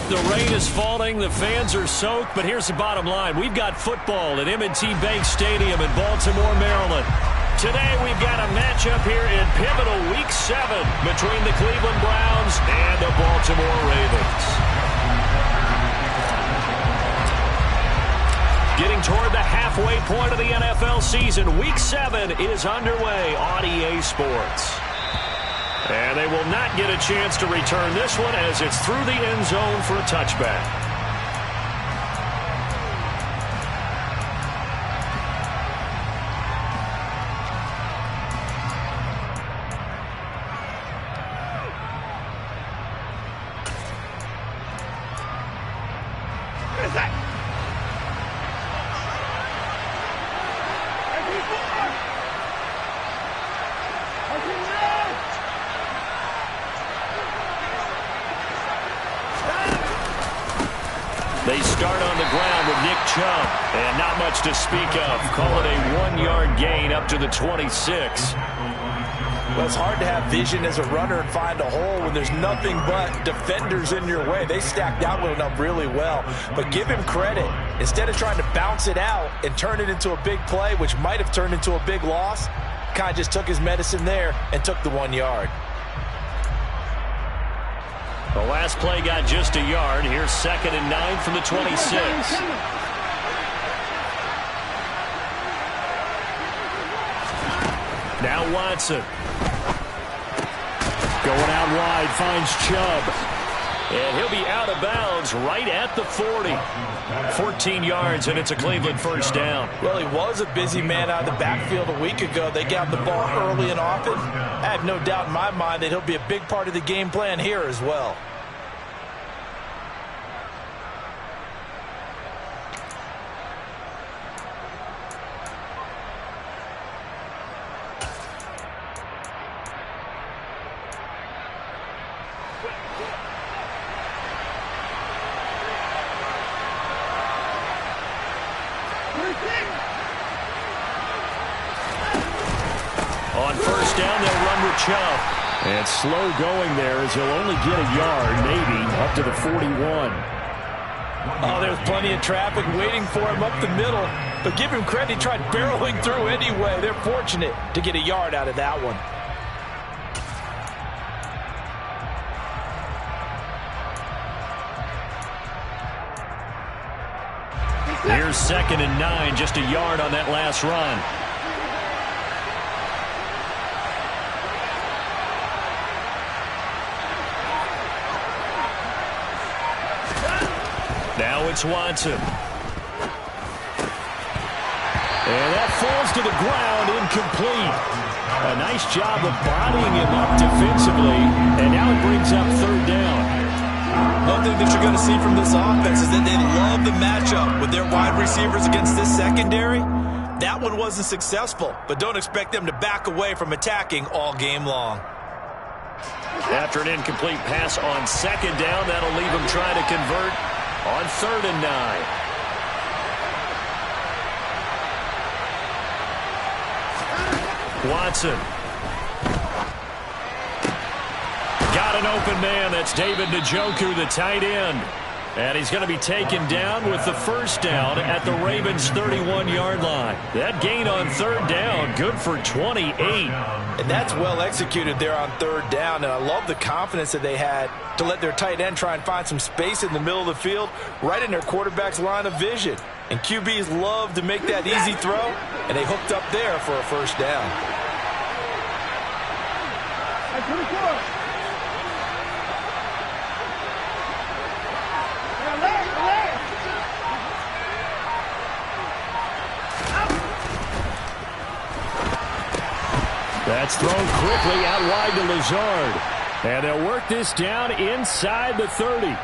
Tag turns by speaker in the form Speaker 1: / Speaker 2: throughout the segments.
Speaker 1: The rain is falling, the fans are soaked, but here's the bottom line. We've got football at M&T Bank Stadium in Baltimore, Maryland. Today we've got a matchup here in pivotal Week 7 between the Cleveland Browns and the Baltimore Ravens. Getting toward the halfway point of the NFL season, Week 7 is underway on EA Sports. And they will not get a chance to return this one as it's through the end zone for a touchback. They start on the ground with Nick Chubb, and not much to speak of. Call it a 1-yard gain up to the 26.
Speaker 2: Well, it's hard to have vision as a runner and find a hole when there's nothing but defenders in your way. They stacked that one up really well. But give him credit. Instead of trying to bounce it out and turn it into a big play, which might have turned into a big loss, kind of just took his medicine there and took the 1 yard.
Speaker 1: The last play got just a yard. Here's 2nd and 9 from the 26. Now Watson. Going out wide, finds Chubb. And he'll be out of bounds right at the 40. 14 yards, and it's a Cleveland first down.
Speaker 2: Well, he was a busy man out of the backfield a week ago. They got the ball early and often. I have no doubt in my mind that he'll be a big part of the game plan here as well.
Speaker 1: On first down, they'll run with Chubb. And slow going there as he'll only get a yard, maybe, up to the 41.
Speaker 2: Oh, there's plenty of traffic waiting for him up the middle. But give him credit, he tried barreling through anyway. They're fortunate to get a yard out of that one.
Speaker 1: Here's 2nd and 9, just a yard on that last run. Now it's Watson. And that falls to the ground, incomplete. A nice job of bodying him up defensively, and now it brings up 3rd down.
Speaker 2: One thing that you're going to see from this offense is that they love the matchup with their wide receivers against this secondary. That one wasn't successful, but don't expect them to back away from attacking all game long.
Speaker 1: After an incomplete pass on 2nd down, that'll leave them trying to convert on 3rd and 9. Watson. Got an open man. That's David Njoku, the tight end. And he's going to be taken down with the first down at the Ravens' 31-yard line. That gain on 3rd down, good for 28.
Speaker 2: And that's well executed there on 3rd down. And I love the confidence that they had to let their tight end try and find some space in the middle of the field, right in their quarterback's line of vision. And QBs love to make that easy throw, and they hooked up there for a first down.
Speaker 1: That's thrown quickly out wide to Lazard. And they'll work this down inside the 30.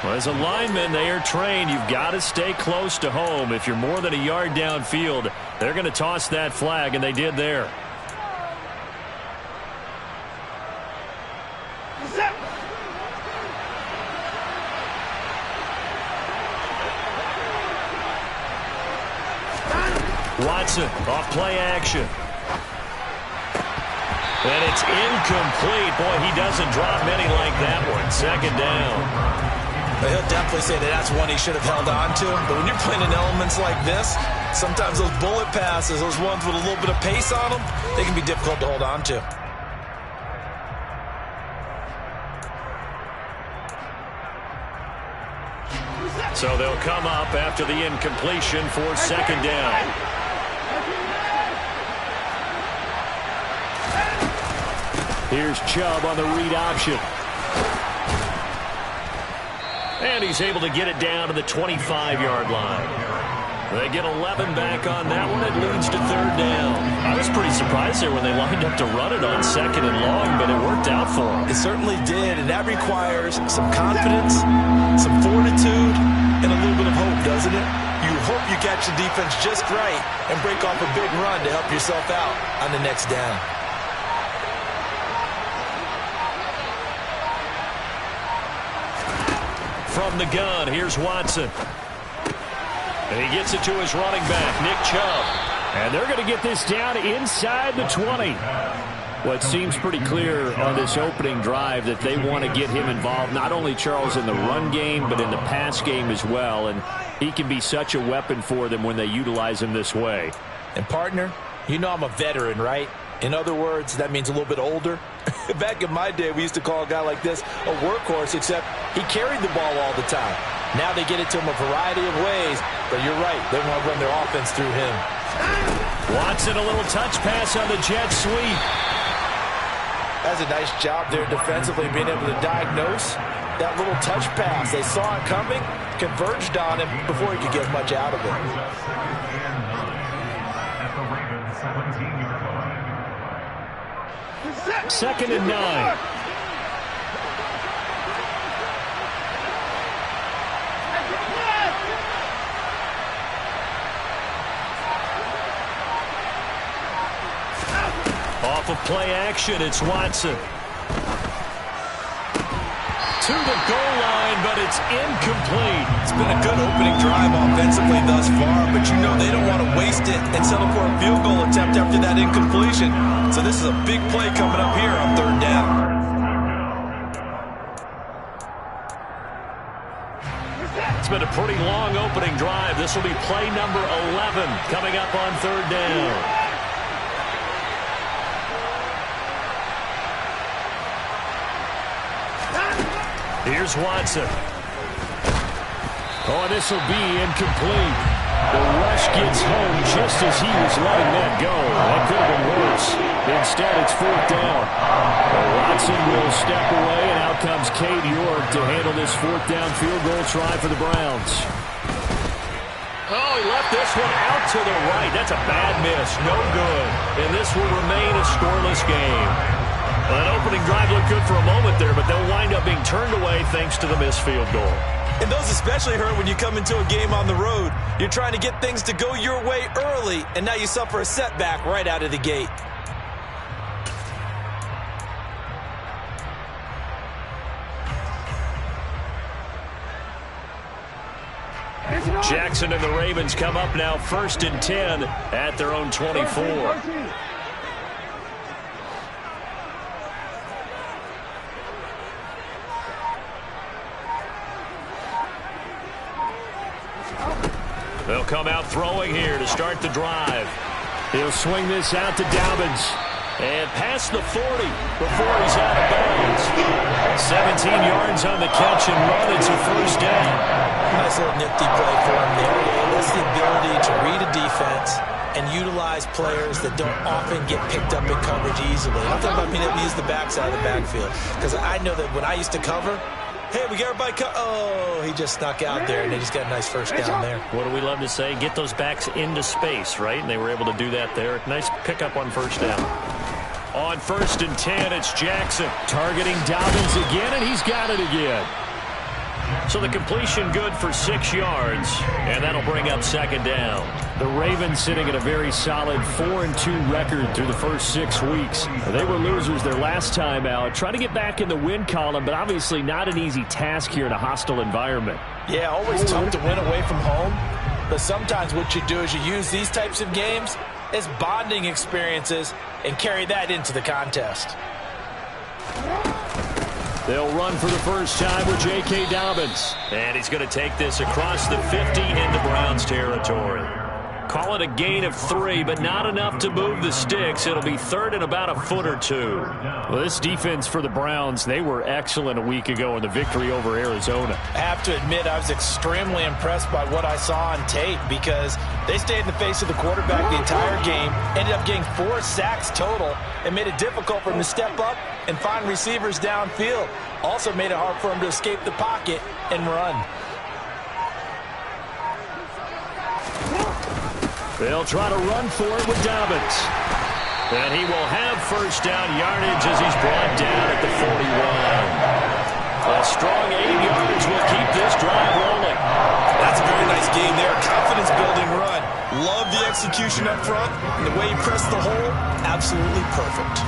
Speaker 1: Well, as a lineman, they are trained. You've got to stay close to home. If you're more than a yard downfield, they're going to toss that flag, and they did there. Watson off play action. And it's incomplete. Boy, he doesn't drop many like that one. Second down.
Speaker 2: He'll definitely say that that's one he should have held on to. But when you're playing in elements like this, sometimes those bullet passes, those ones with a little bit of pace on them, they can be difficult to hold on to.
Speaker 1: So they'll come up after the incompletion for second down. Here's Chubb on the read option. And he's able to get it down to the 25-yard line. They get 11 back on that one. It leads to third down. I was pretty surprised there when they lined up to run it on second and long, but it worked out for them.
Speaker 2: It certainly did, and that requires some confidence, some fortitude, and a little bit of hope, doesn't it? You hope you catch the defense just right and break off a big run to help yourself out on the next down.
Speaker 1: From the gun, here's Watson. And he gets it to his running back, Nick Chubb. And they're going to get this down inside the 20. Well, it seems pretty clear on this opening drive that they want to get him involved, not only Charles in the run game, but in the pass game as well. And he can be such a weapon for them when they utilize him this way.
Speaker 2: And partner, you know I'm a veteran, right? In other words, that means a little bit older. Back in my day, we used to call a guy like this a workhorse, except he carried the ball all the time. Now they get it to him a variety of ways, but you're right, they want to run their offense through him.
Speaker 1: Watson, a little touch pass on the jet sweep.
Speaker 2: That's a nice job there defensively, being able to diagnose that little touch pass. They saw it coming, converged on him before he could get much out of it.
Speaker 1: Second and 9. Off of play action, it's Watson. To the goal line, but it's incomplete.
Speaker 2: It's been a good opening drive offensively thus far, but you know they don't want to waste it and settle for a field goal attempt after that incompletion. So this is a big play coming up here on third down.
Speaker 1: It's been a pretty long opening drive. This will be play number 11 coming up on third down. Here's Watson. Oh, this will be incomplete. The rush gets home just as he was letting that go. That could have been worse. Instead, it's fourth down. Watson will step away, and out comes Cade York to handle this fourth down field goal try for the Browns. Oh, he left this one out to the right. That's a bad miss. No good. And this will remain a scoreless game. Well, that opening drive looked good for a moment there, but they'll wind up being turned away thanks to the missed field goal.
Speaker 2: And those especially hurt when you come into a game on the road. You're trying to get things to go your way early, and now you suffer a setback right out of the gate.
Speaker 1: Jackson and the Ravens come up now 1st and 10 at their own 24. They'll come out throwing here to start the drive. He'll swing this out to Dobbins. And past the 40 before he's out of bounds. 17 yards on the catch and run. It's a first down.
Speaker 2: Nice little nifty play for him there. That's the ability to read a defense and utilize players that don't often get picked up in coverage easily. I'm talking about being able to use the backside of the backfield. Because I know that when I used to cover, hey, we got everybody oh, he just snuck out there, and they just got a nice first down there.
Speaker 1: What do we love to say? Get those backs into space, right? And they were able to do that there. Nice pickup on first down. On 1st and 10, it's Jackson targeting Dobbins again, and he's got it again. So the completion good for 6 yards, and that'll bring up second down. The Ravens sitting at a very solid 4-2 record through the first 6 weeks. They were losers their last time out, trying to get back in the win column, but obviously not an easy task here in a hostile environment.
Speaker 2: Yeah, always tough to win away from home, but sometimes what you do is you use these types of games as bonding experiences and carry that into the contest.
Speaker 1: They'll run for the first time with J.K. Dobbins. And he's going to take this across the 50 into Browns territory. Call it a gain of 3, but not enough to move the sticks. It'll be third and about a foot or 2.
Speaker 3: Well, this defense for the Browns, they were excellent a week ago in the victory over Arizona.
Speaker 2: I have to admit, I was extremely impressed by what I saw on tape because they stayed in the face of the quarterback the entire game, ended up getting 4 sacks total, and made it difficult for him to step up and find receivers downfield. Also made it hard for him to escape the pocket and run.
Speaker 1: They'll try to run for it with Dobbins. And he will have first down yardage as he's brought down at the 41. A strong 8 yards will keep this drive rolling.
Speaker 2: That's a very nice game there. Confidence-building run. Love the execution up front. And the way he pressed the hole, absolutely perfect.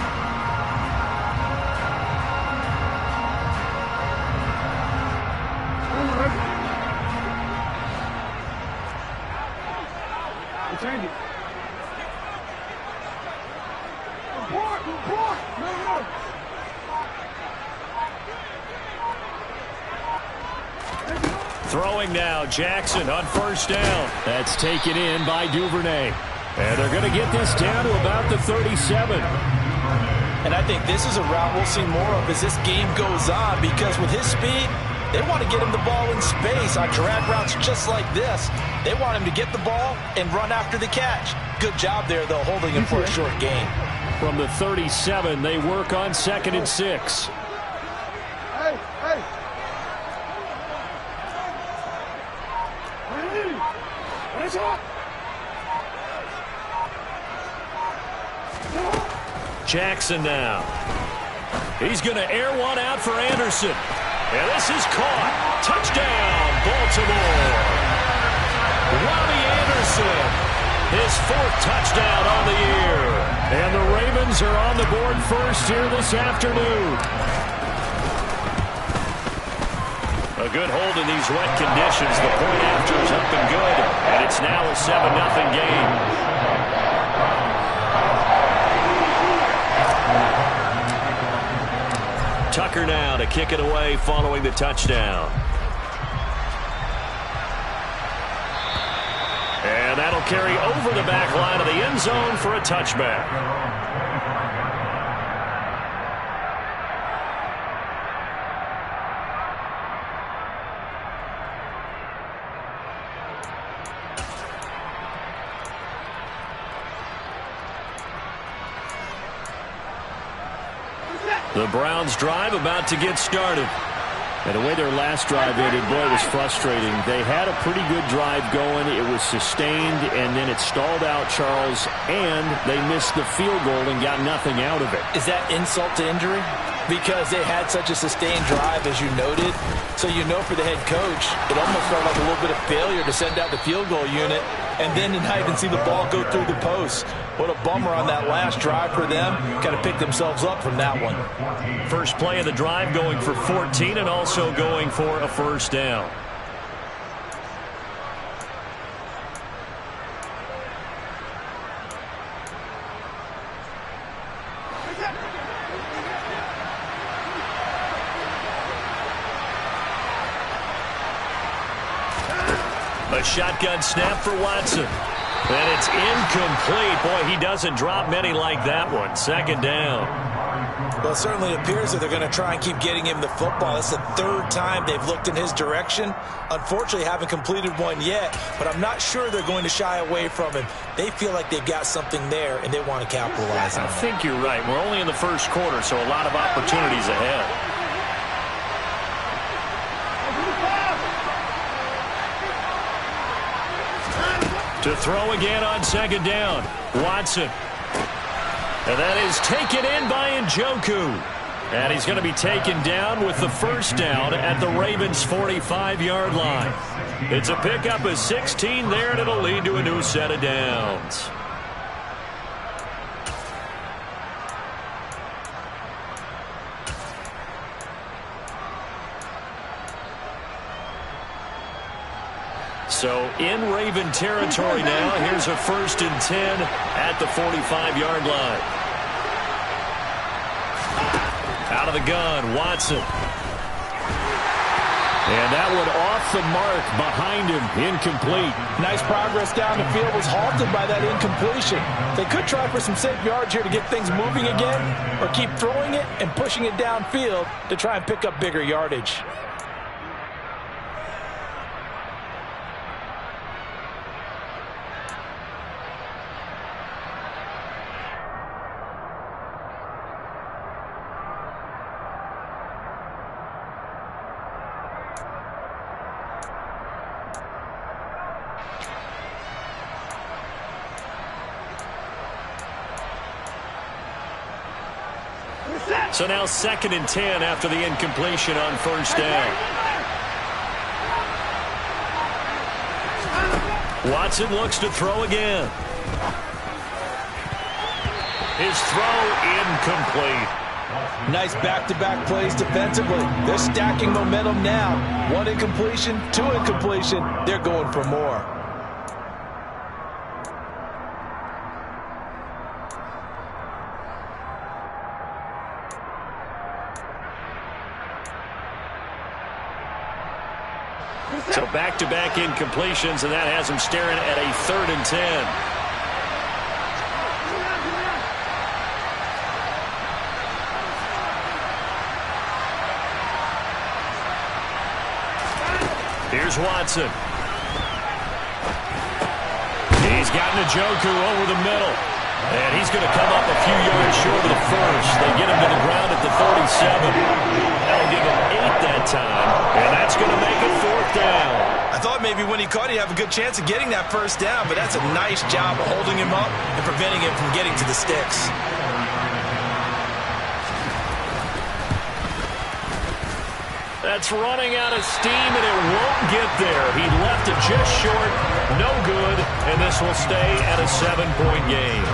Speaker 1: Throwing now, Jackson on first down.
Speaker 3: That's taken in by Duvernay.
Speaker 1: And they're going to get this down to about the 37.
Speaker 2: And I think this is a route we'll see more of as this game goes on because with his speed, they want to get him the ball in space on drag routes just like this. They want him to get the ball and run after the catch. Good job there, though, holding him for a short gain.
Speaker 3: From the 37, they work on 2nd and 6.
Speaker 1: Jackson now. He's going to air one out for Anderson. And this is caught. Touchdown, Baltimore. Robbie Anderson, his 4th touchdown on the year. And the Ravens are on the board first here this afternoon. A good hold in these wet conditions. The point after is up and good. And it's now a 7-0 game. Tucker now to kick it away following the touchdown. And that'll carry over the back line of the end zone for a touchback. The Browns drive about to get started.
Speaker 3: And the way their last drive ended, boy, it was frustrating. They had a pretty good drive going. It was sustained, and then it stalled out, Charles, and they missed the field goal and got nothing out of it.
Speaker 2: Is that insult to injury? Because they had such a sustained drive, as you noted. So you know for the head coach, it almost felt like a little bit of failure to send out the field goal unit and then to not even see the ball go through the post. What a bummer on that last drive for them. Kind of picked themselves up from that one.
Speaker 1: First play of the drive going for 14 and also going for a first down. A shotgun snap for Watson. And it's incomplete. Boy, he doesn't drop many like that one. 2nd down.
Speaker 2: Well, it certainly appears that they're going to try and keep getting him the football. It's the 3rd time they've looked in his direction. Unfortunately, haven't completed one yet, but I'm not sure they're going to shy away from him. They feel like they've got something there, and they want to capitalize on it.
Speaker 1: I think you're right. We're only in the first quarter, so a lot of opportunities ahead. To throw again on 2nd down. Watson. And that is taken in by Njoku. And he's going to be taken down with the first down at the Ravens' 45-yard line. It's a pickup of 16 there, and it'll lead to a new set of downs. So in Raven territory now. Here's a 1st and 10 at the 45-yard line. Out of the gun, Watson. And that one off the mark behind him, incomplete.
Speaker 2: Nice progress down the field, was halted by that incompletion. They could try for some safe yards here to get things moving again, or keep throwing it and pushing it downfield to try and pick up bigger yardage.
Speaker 1: So now 2nd and 10 after the incompletion on 1st down. Watson looks to throw again. His throw incomplete.
Speaker 2: Nice back-to-back plays defensively. They're stacking momentum now. 1 incompletion, 2 incompletion. They're going for more.
Speaker 1: So back-to-back incompletions, and that has him staring at a 3rd and 10. Here's Watson. He's got Njoku over the middle. And he's going to come up a few yards short of the first. They get him to the ground at the 47. That'll give him 8 that time. And that's going to make it 4th down.
Speaker 2: I thought maybe when he caught, he'd have a good chance of getting that 1st down, but that's a nice job of holding him up and preventing him from getting to the sticks.
Speaker 1: That's running out of steam, and it won't get there. He left it just short, no good, and this will stay at a 7-point game.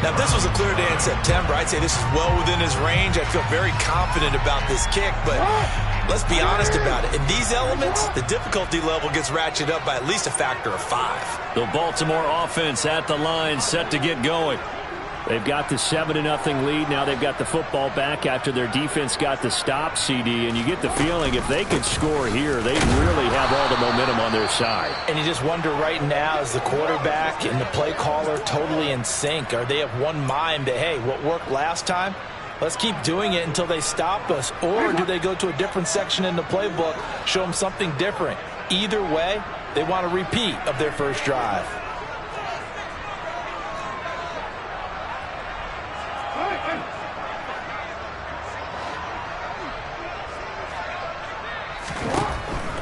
Speaker 2: Now, if this was a clear day in September, I'd say this is well within his range. I feel very confident about this kick, but let's be honest about it. In these elements, the difficulty level gets ratcheted up by at least a factor of 5.
Speaker 1: The Baltimore offense at the line, set to get going. They've got the 7-0 lead. Now they've got the football back after their defense got the stop, CD. And you get the feeling if they could score here, they really have all the momentum on their side.
Speaker 2: And you just wonder right now, is the quarterback and the play caller totally in sync? Are they of one mind that, hey, what worked last time, let's keep doing it until they stop us? Or do they go to a different section in the playbook, show them something different? Either way, they want a repeat of their first drive.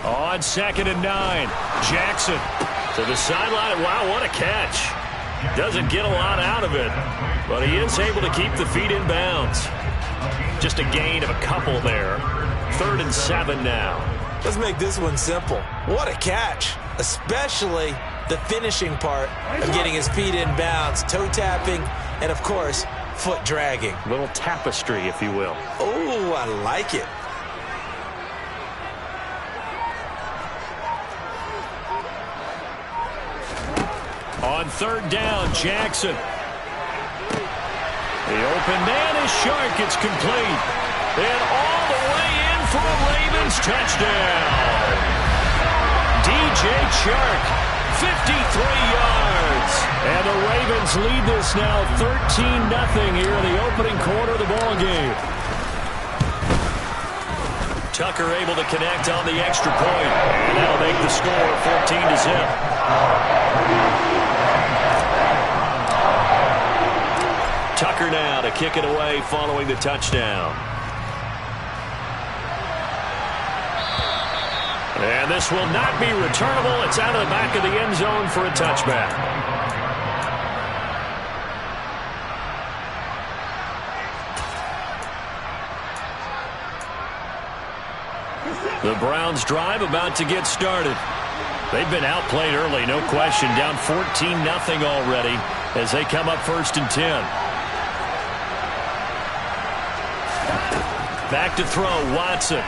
Speaker 1: On 2nd and 9, Jackson to the sideline. Wow, what a catch. Doesn't get a lot out of it, but he is able to keep the feet in bounds. Just a gain of a couple there. 3rd and 7 now.
Speaker 2: Let's make this one simple. What a catch, especially the finishing part of getting his feet in bounds, toe tapping, and of course, foot dragging.
Speaker 1: A little tapestry, if you will.
Speaker 2: Oh, I like it.
Speaker 1: On 3rd down, Jackson. The open man is Shark. It's complete. And all the way in for a Ravens touchdown. DJ Chark, 53 yards. And the Ravens lead this now 13-0 here in the opening quarter of the ball game. Tucker able to connect on the extra point. And that'll make the score 14-0. Tucker now to kick it away following the touchdown. And this will not be returnable. It's out of the back of the end zone for a touchback. The Browns drive about to get started. They've been outplayed early, no question. Down 14-0 already as they come up 1st and 10. Back to throw, Watson.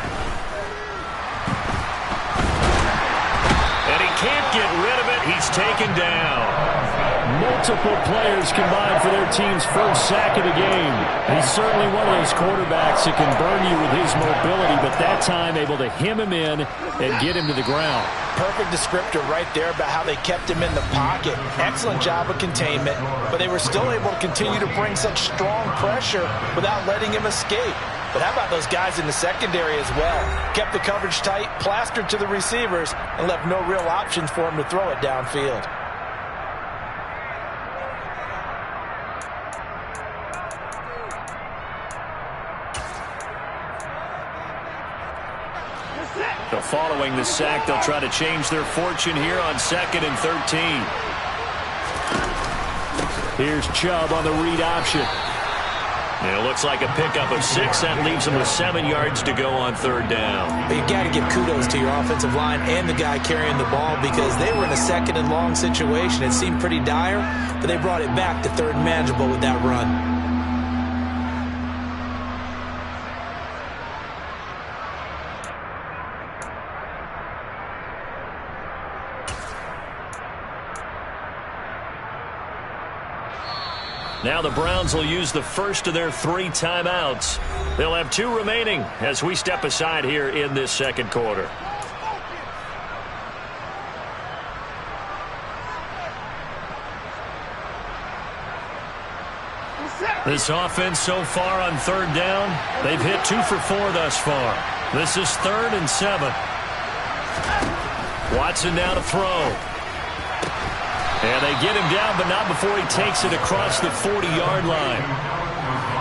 Speaker 1: And he can't get rid of it. He's taken down.
Speaker 3: Multiple players combined for their team's first sack of the game. He's certainly one of those quarterbacks that can burn you with his mobility, but that time able to hem him in and get him to the ground.
Speaker 2: Perfect descriptor right there about how they kept him in the pocket. Excellent job of containment, but they were still able to continue to bring such strong pressure without letting him escape. But how about those guys in the secondary as well? Kept the coverage tight, plastered to the receivers, and left no real options for him to throw it downfield.
Speaker 1: So following the sack, they'll try to change their fortune here on 2nd and 13.
Speaker 3: Here's Chubb on the read option.
Speaker 1: And it looks like a pickup of 6. That leaves them with 7 yards to go on 3rd down.
Speaker 2: But you got to give kudos to your offensive line and the guy carrying the ball, because they were in a 2nd and long situation. It seemed pretty dire, but they brought it back to 3rd and manageable with that run.
Speaker 1: Now the Browns will use the first of their 3 timeouts. They'll have 2 remaining as we step aside here in this 2nd quarter. This offense so far on 3rd down, they've hit 2 for 4 thus far. This is 3rd and 7. Watson now to throw. And they get him down, but not before he takes it across the 40-yard line.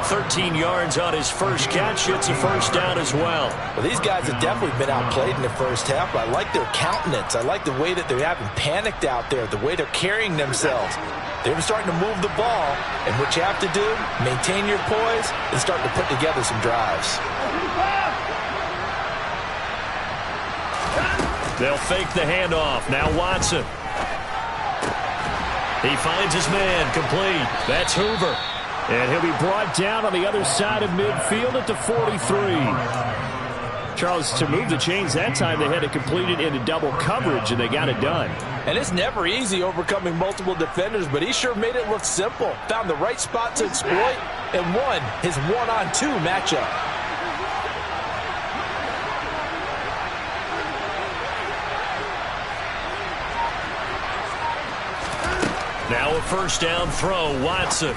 Speaker 1: 13 yards on his first catch. It's a first down as well.
Speaker 2: Well, these guys have definitely been outplayed in the first half. I like their countenance. I like the way that they haven't panicked out there, the way they're carrying themselves. They're starting to move the ball, and what you have to do, maintain your poise and start to put together some drives.
Speaker 1: They'll fake the handoff. Now Watson. He finds his man, complete. That's Hoover.
Speaker 3: And he'll be brought down on the other side of midfield at the 43. Charles, to move the chains that time, they had to complete it into double coverage, and they got it done.
Speaker 2: And it's never easy overcoming multiple defenders, but he sure made it look simple. Found the right spot to exploit and won his 1-on-2 matchup.
Speaker 1: Now a first down throw, Watson.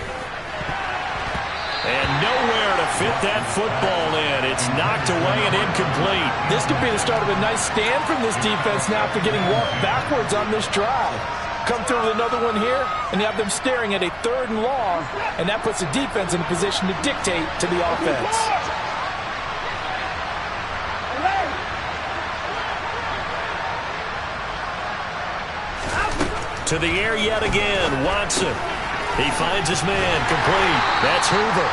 Speaker 1: And nowhere to fit that football in. It's knocked away and incomplete.
Speaker 2: This could be the start of a nice stand from this defense now after getting walked backwards on this drive. Come through with another one here, and you have them staring at a 3rd and long, and that puts the defense in a position to dictate to the offense.
Speaker 1: To the air yet again, Watson. He finds his man, complete. That's Hoover.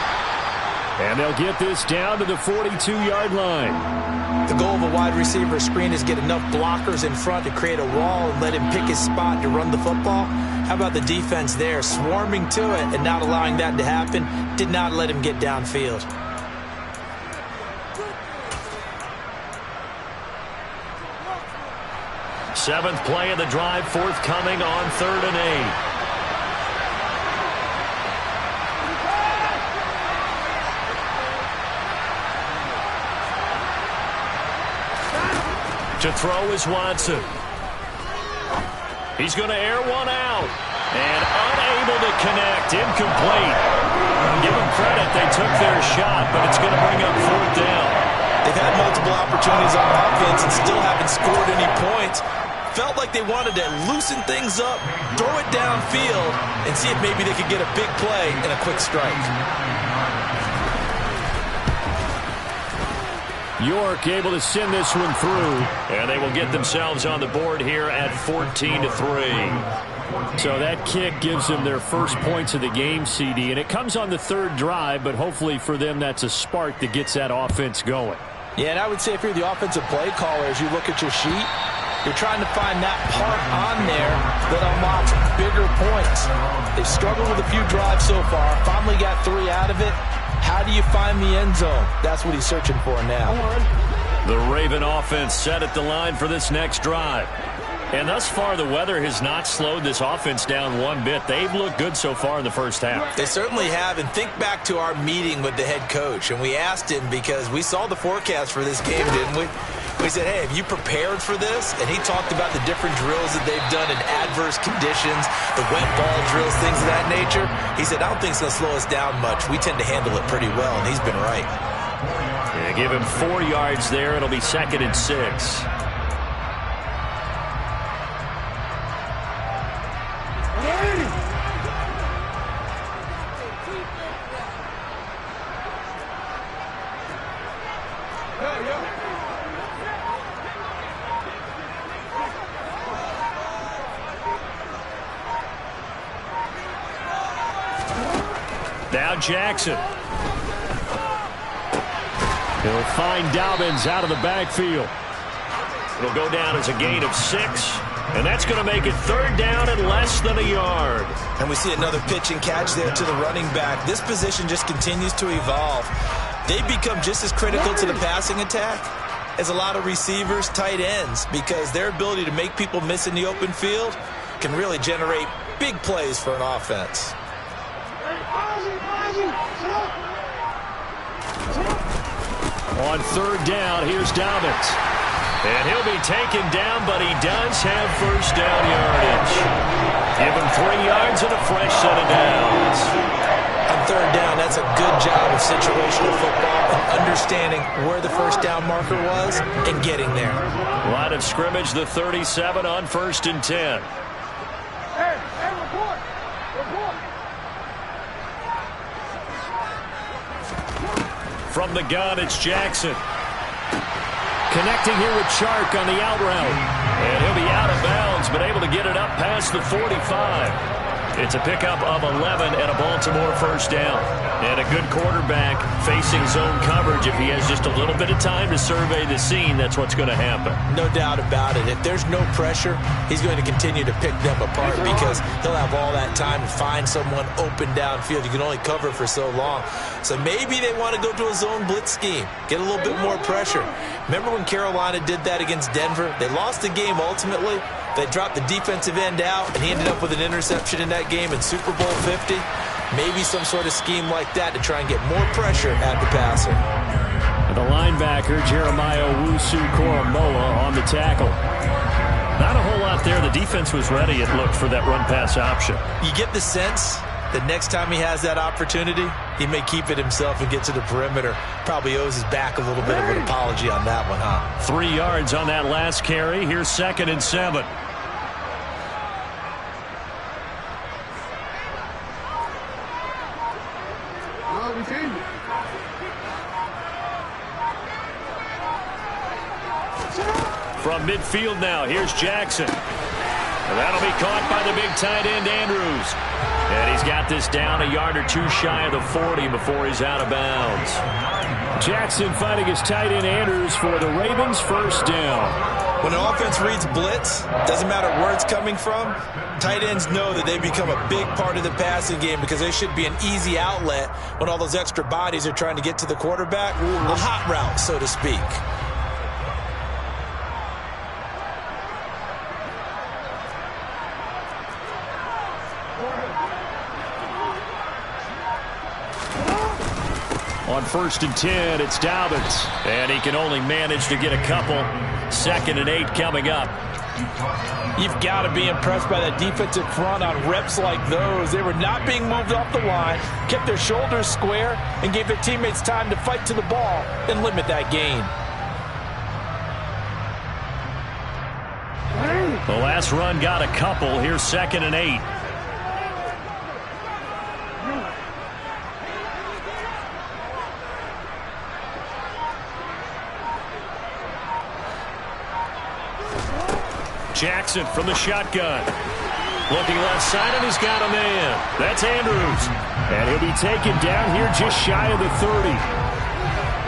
Speaker 3: And they'll get this down to the 42-yard line.
Speaker 2: The goal of a wide receiver screen is get enough blockers in front to create a wall and let him pick his spot to run the football. How about the defense there, swarming to it and not allowing that to happen? Did not let him get downfield.
Speaker 1: Seventh play of the drive, forthcoming on 3rd and 8. To throw is Watson. He's going to air one out. And unable to connect. Incomplete. Give them credit. They took their shot, but it's going to bring up 4th down.
Speaker 2: They've had multiple opportunities on offense and still haven't scored any points. Felt like they wanted to loosen things up, throw it downfield, and see if maybe they could get a big play and a quick strike.
Speaker 3: York able to send this one through.
Speaker 1: And they will get themselves on the board here at 14-3.
Speaker 3: So that kick gives them their first points of the game, CD. And it comes on the 3rd drive, but hopefully for them that's a spark that gets that offense going.
Speaker 2: Yeah, and I would say if you're the offensive play caller, as you look at your sheet, you're trying to find that part on there that unlocks bigger points. They've struggled with a few drives so far. Finally got 3 out of it. How do you find the end zone? That's what he's searching for now.
Speaker 1: The Raven offense set at the line for this next drive. And thus far, the weather has not slowed this offense down one bit. They've looked good so far in the first half.
Speaker 2: They certainly have. And think back to our meeting with the head coach. And we asked him, because we saw the forecast for this game, didn't we? We said, hey, have you prepared for this? And he talked about the different drills that they've done in adverse conditions, the wet ball drills, things of that nature. He said, I don't think it's going to slow us down much. We tend to handle it pretty well, and he's been right.
Speaker 1: Yeah, give him 4 yards there. It'll be 2nd and 6. Now Jackson. He'll find Dobbins out of the backfield. It'll go down as a gain of 6, and that's going to make it 3rd down and less than a yard.
Speaker 2: And we see another pitch and catch there to the running back. This position just continues to evolve. They've become just as critical to the passing attack as a lot of receivers, tight ends, because their ability to make people miss in the open field can really generate big plays for an offense.
Speaker 1: On 3rd down, here's Dobbins. And he'll be taken down, but he does have first down yardage. Give him 3 yards and a fresh set of downs.
Speaker 2: On 3rd down, that's a good job of situational football and understanding where the first down marker was and getting there.
Speaker 1: Line of scrimmage, the 37 on 1st and 10. From the gun, it's Jackson. Connecting here with Chark on the out route. And he'll be out of bounds, but able to get it up past the 45. It's a pickup of 11 and a Baltimore first down. And a good quarterback facing zone coverage. If he has just a little bit of time to survey the scene, that's what's going to happen.
Speaker 2: No doubt about it. If there's no pressure, he's going to continue to pick them apart because he'll have all that time to find someone open downfield. You can only cover for so long. So maybe they want to go to a zone blitz scheme, get a little bit more pressure. Remember when Carolina did that against Denver? They lost the game ultimately. They dropped the defensive end out, and he ended up with an interception in that game in Super Bowl 50. Maybe some sort of scheme like that to try and get more pressure at the passer.
Speaker 1: The linebacker, Jeremiah Owusu-Koramoah, on the tackle. Not a whole lot there. The defense was ready, it looked, for that run-pass option.
Speaker 2: You get the sense that next time he has that opportunity, he may keep it himself and get to the perimeter. Probably owes his back a little bit of an apology on that one, huh?
Speaker 1: 3 yards on that last carry. Here's 2nd and 7. From midfield now, here's Jackson. And that'll be caught by the big tight end, Andrews. And he's got this down a yard or 2 shy of the 40 before he's out of bounds. Jackson finding his tight end, Andrews, for the Ravens' first down.
Speaker 2: When an offense reads blitz, doesn't matter where it's coming from, tight ends know that they become a big part of the passing game because they should be an easy outlet when all those extra bodies are trying to get to the quarterback. A hot route, so to speak.
Speaker 1: On 1st and 10, it's Dobbins. And he can only manage to get a couple. 2nd and 8 coming up.
Speaker 2: You've got to be impressed by that defensive front on reps like those. They were not being moved off the line, kept their shoulders square, and gave their teammates time to fight to the ball and limit that gain.
Speaker 1: The last run got a couple. Here's 2nd and 8. Jackson from the shotgun. Looking left side, and he's got a man. That's Andrews. And he'll be taken down here just shy of the 30.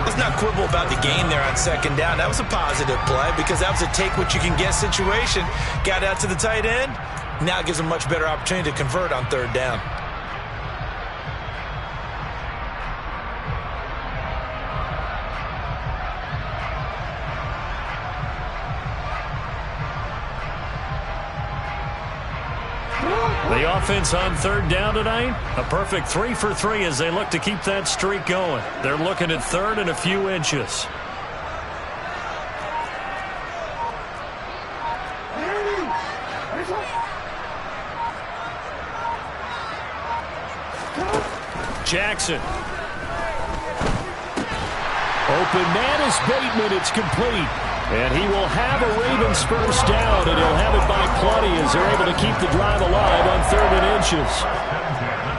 Speaker 2: Let's not quibble about the gain there on 2nd down. That was a positive play because that was a take-what-you-can-get situation. Got out to the tight end. Now it gives him a much better opportunity to convert on 3rd down.
Speaker 1: The offense on third down tonight, a perfect 3 for 3 as they look to keep that streak going. They're looking at third and a few inches. Jackson. Open man is Bateman. It's complete. And he will have a Ravens first down, and he'll have it by plenty as they're able to keep the drive alive on third and inches.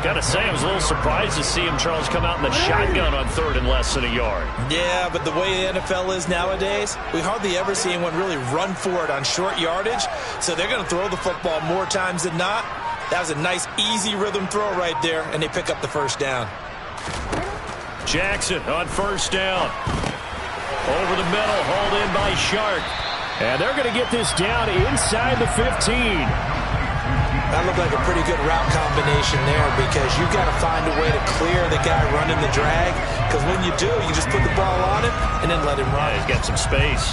Speaker 1: Got to say, I was a little surprised to see him, Charles, come out in the shotgun on third and less than a yard.
Speaker 2: Yeah, but the way the NFL is nowadays, we hardly ever see anyone really run for it on short yardage. So they're going to throw the football more times than not. That was a nice, easy rhythm throw right there, and they pick up the first down.
Speaker 1: Jackson on first down. Over the middle, hauled in by Shark. And they're going to get this down inside the 15.
Speaker 2: That looked like a pretty good route combination there because you've got to find a way to clear the guy running the drag. Because when you do, you just put the ball on him and then let him run.
Speaker 1: He's got some space.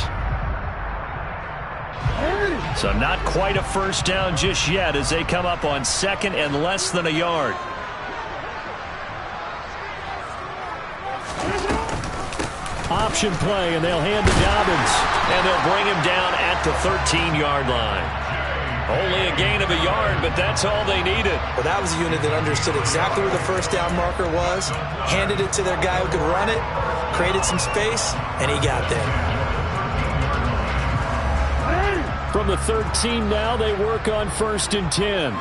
Speaker 1: So not quite a first down just yet as they come up on second and less than a yard. Option play, and they'll hand to Dobbins. And they'll bring him down at the 13-yard line. Only a gain of a yard, but that's all they needed.
Speaker 2: Well, that was a unit that understood exactly where the first down marker was, handed it to their guy who could run it, created some space, and he got there.
Speaker 1: From the 13 now, they work on first and 10.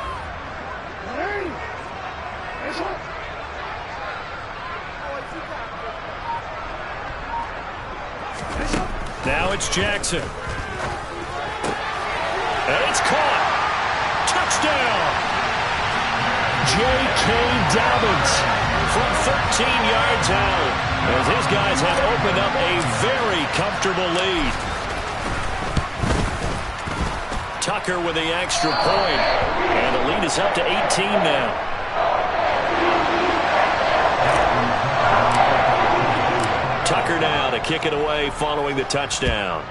Speaker 1: Now it's Jackson. And it's caught. Touchdown. J.K. Dobbins from 13 yards out as his guys have opened up a very comfortable lead. Tucker with the extra point. And the lead is up to 18 now. Tucker now to kick it away following the touchdown.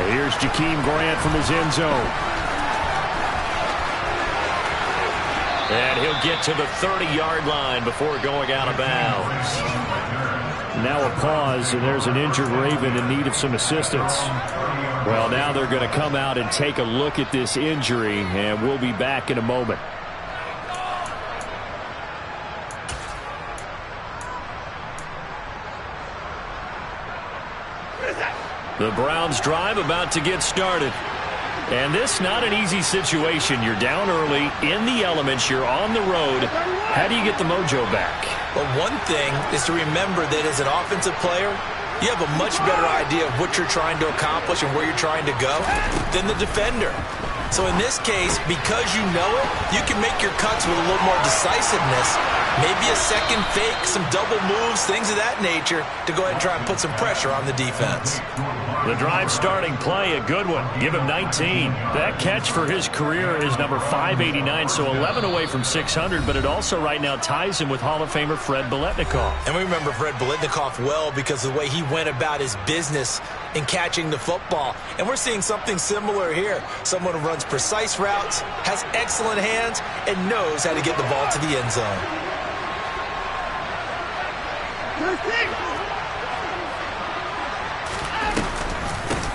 Speaker 1: Here's Jakeem Grant from his end zone. And he'll get to the 30-yard line before going out of bounds. Now a pause, and there's an injured Raven in need of some assistance. Well, now they're going to come out and take a look at this injury, and we'll be back in a moment. The Browns drive about to get started. And this not an easy situation. You're down early, in the elements, you're on the road. How do you get the mojo back?
Speaker 2: Well, one thing is to remember that as an offensive player, you have a much better idea of what you're trying to accomplish and where you're trying to go than the defender. So in this case, because you know it, you can make your cuts with a little more decisiveness. Maybe a second fake, some double moves, things of that nature to go ahead and try and put some pressure on the defense.
Speaker 1: The drive starting play, a good one. Give him 19. That catch for his career is number 589, so 11 away from 600, but it also right now ties him with Hall of Famer Fred Biletnikoff.
Speaker 2: And we remember Fred Biletnikoff well because of the way he went about his business in catching the football. And we're seeing something similar here. Someone who runs precise routes, has excellent hands, and knows how to get the ball to the end zone.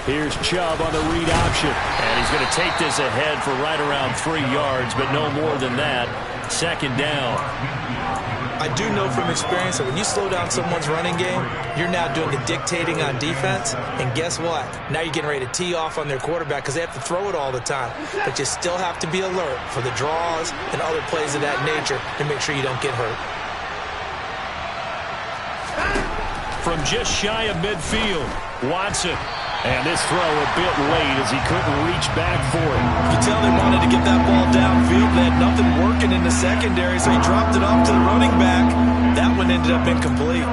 Speaker 1: Here's Chubb on the read option. And he's going to take this ahead for right around 3 yards, but no more than that. Second down.
Speaker 2: I do know from experience that when you slow down someone's running game, you're now doing the dictating on defense. And guess what? Now you're getting ready to tee off on their quarterback because they have to throw it all the time. But you still have to be alert for the draws and other plays of that nature to make sure you don't get hurt.
Speaker 1: From just shy of midfield, Watson. And this throw a bit late as he couldn't reach back for it.
Speaker 2: You tell they wanted to get that ball downfield. They had nothing working in the secondary, so he dropped it off to the running back. That one ended up incomplete.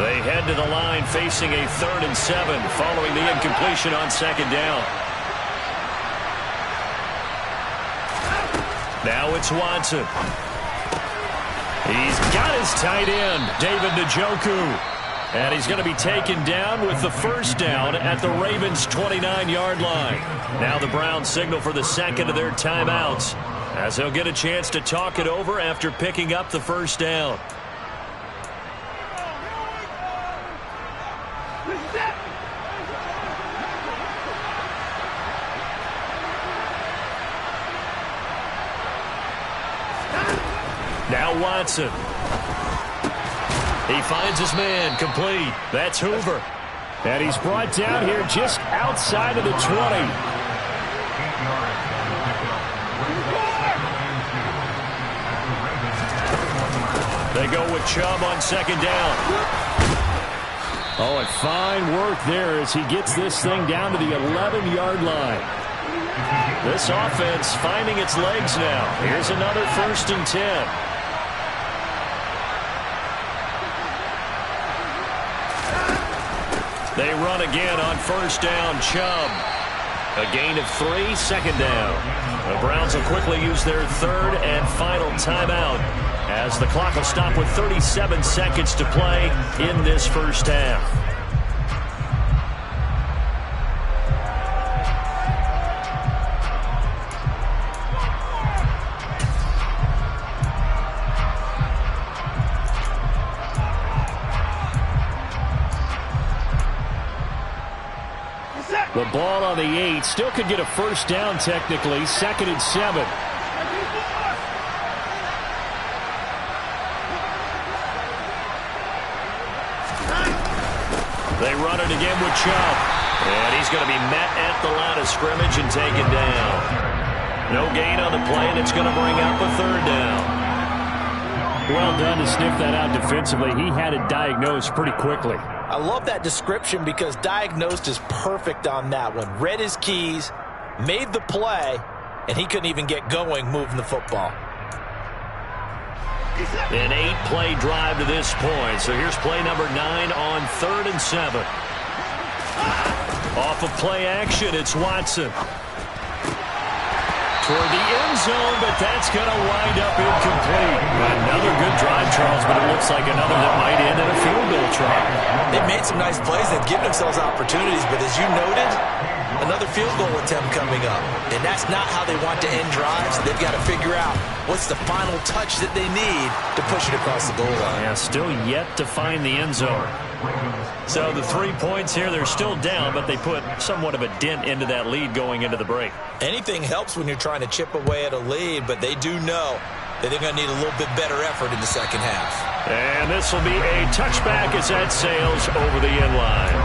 Speaker 1: They head to the line facing a 3rd and 7 following the incompletion on 2nd down. Now it's Watson. He's got his tight end, David Njoku. And he's going to be taken down with the 1st down at the Ravens' 29-yard line. Now the Browns signal for the 2nd of their timeouts, as they'll get a chance to talk it over after picking up the 1st down. Now Watson. He finds his man, complete. That's Hoover.
Speaker 3: And he's brought down here just outside of the 20.
Speaker 1: They go with Chubb on 2nd down.
Speaker 3: Oh, and fine work there as he gets this thing down to the 11-yard line.
Speaker 1: This offense finding its legs now. Here's another 1st and 10. They run again on 1st down. Chubb. A gain of 3, 2nd down. The Browns will quickly use their 3rd and final timeout, as the clock will stop with 37 seconds to play in this 1st half.
Speaker 3: The ball on the 8. Still could get a 1st down technically. 2nd and 7.
Speaker 1: They run it again with Chubb. And he's going to be met at the line of scrimmage and taken down. No gain on the play, and it's going to bring up a 3rd down.
Speaker 3: Well done to sniff that out defensively. He had it diagnosed pretty quickly.
Speaker 2: I love that description because diagnosed is perfect on that one. Read his keys, made the play, and he couldn't even get going moving the football.
Speaker 1: An 8-play drive to this point. So here's play number 9 on 3rd and 7. Off of play action, it's Watson. Toward the end zone, but that's going to wind up incomplete. Another good drive, Charles, but it looks like another that might end in a field goal try.
Speaker 2: They've made some nice plays. They've given themselves opportunities, but as you noted, another field goal attempt coming up. And that's not how they want to end drives. They've got to figure out what's the final touch that they need to push it across the goal line.
Speaker 1: Yeah, still yet to find the end zone. So the 3 points here, they're still down, but they put somewhat of a dent into that lead going into the break.
Speaker 2: Anything helps when you're trying to chip away at a lead, but they do know that they're going to need a little bit better effort in the 2nd half.
Speaker 1: And this will be a touchback as that sails over the end line.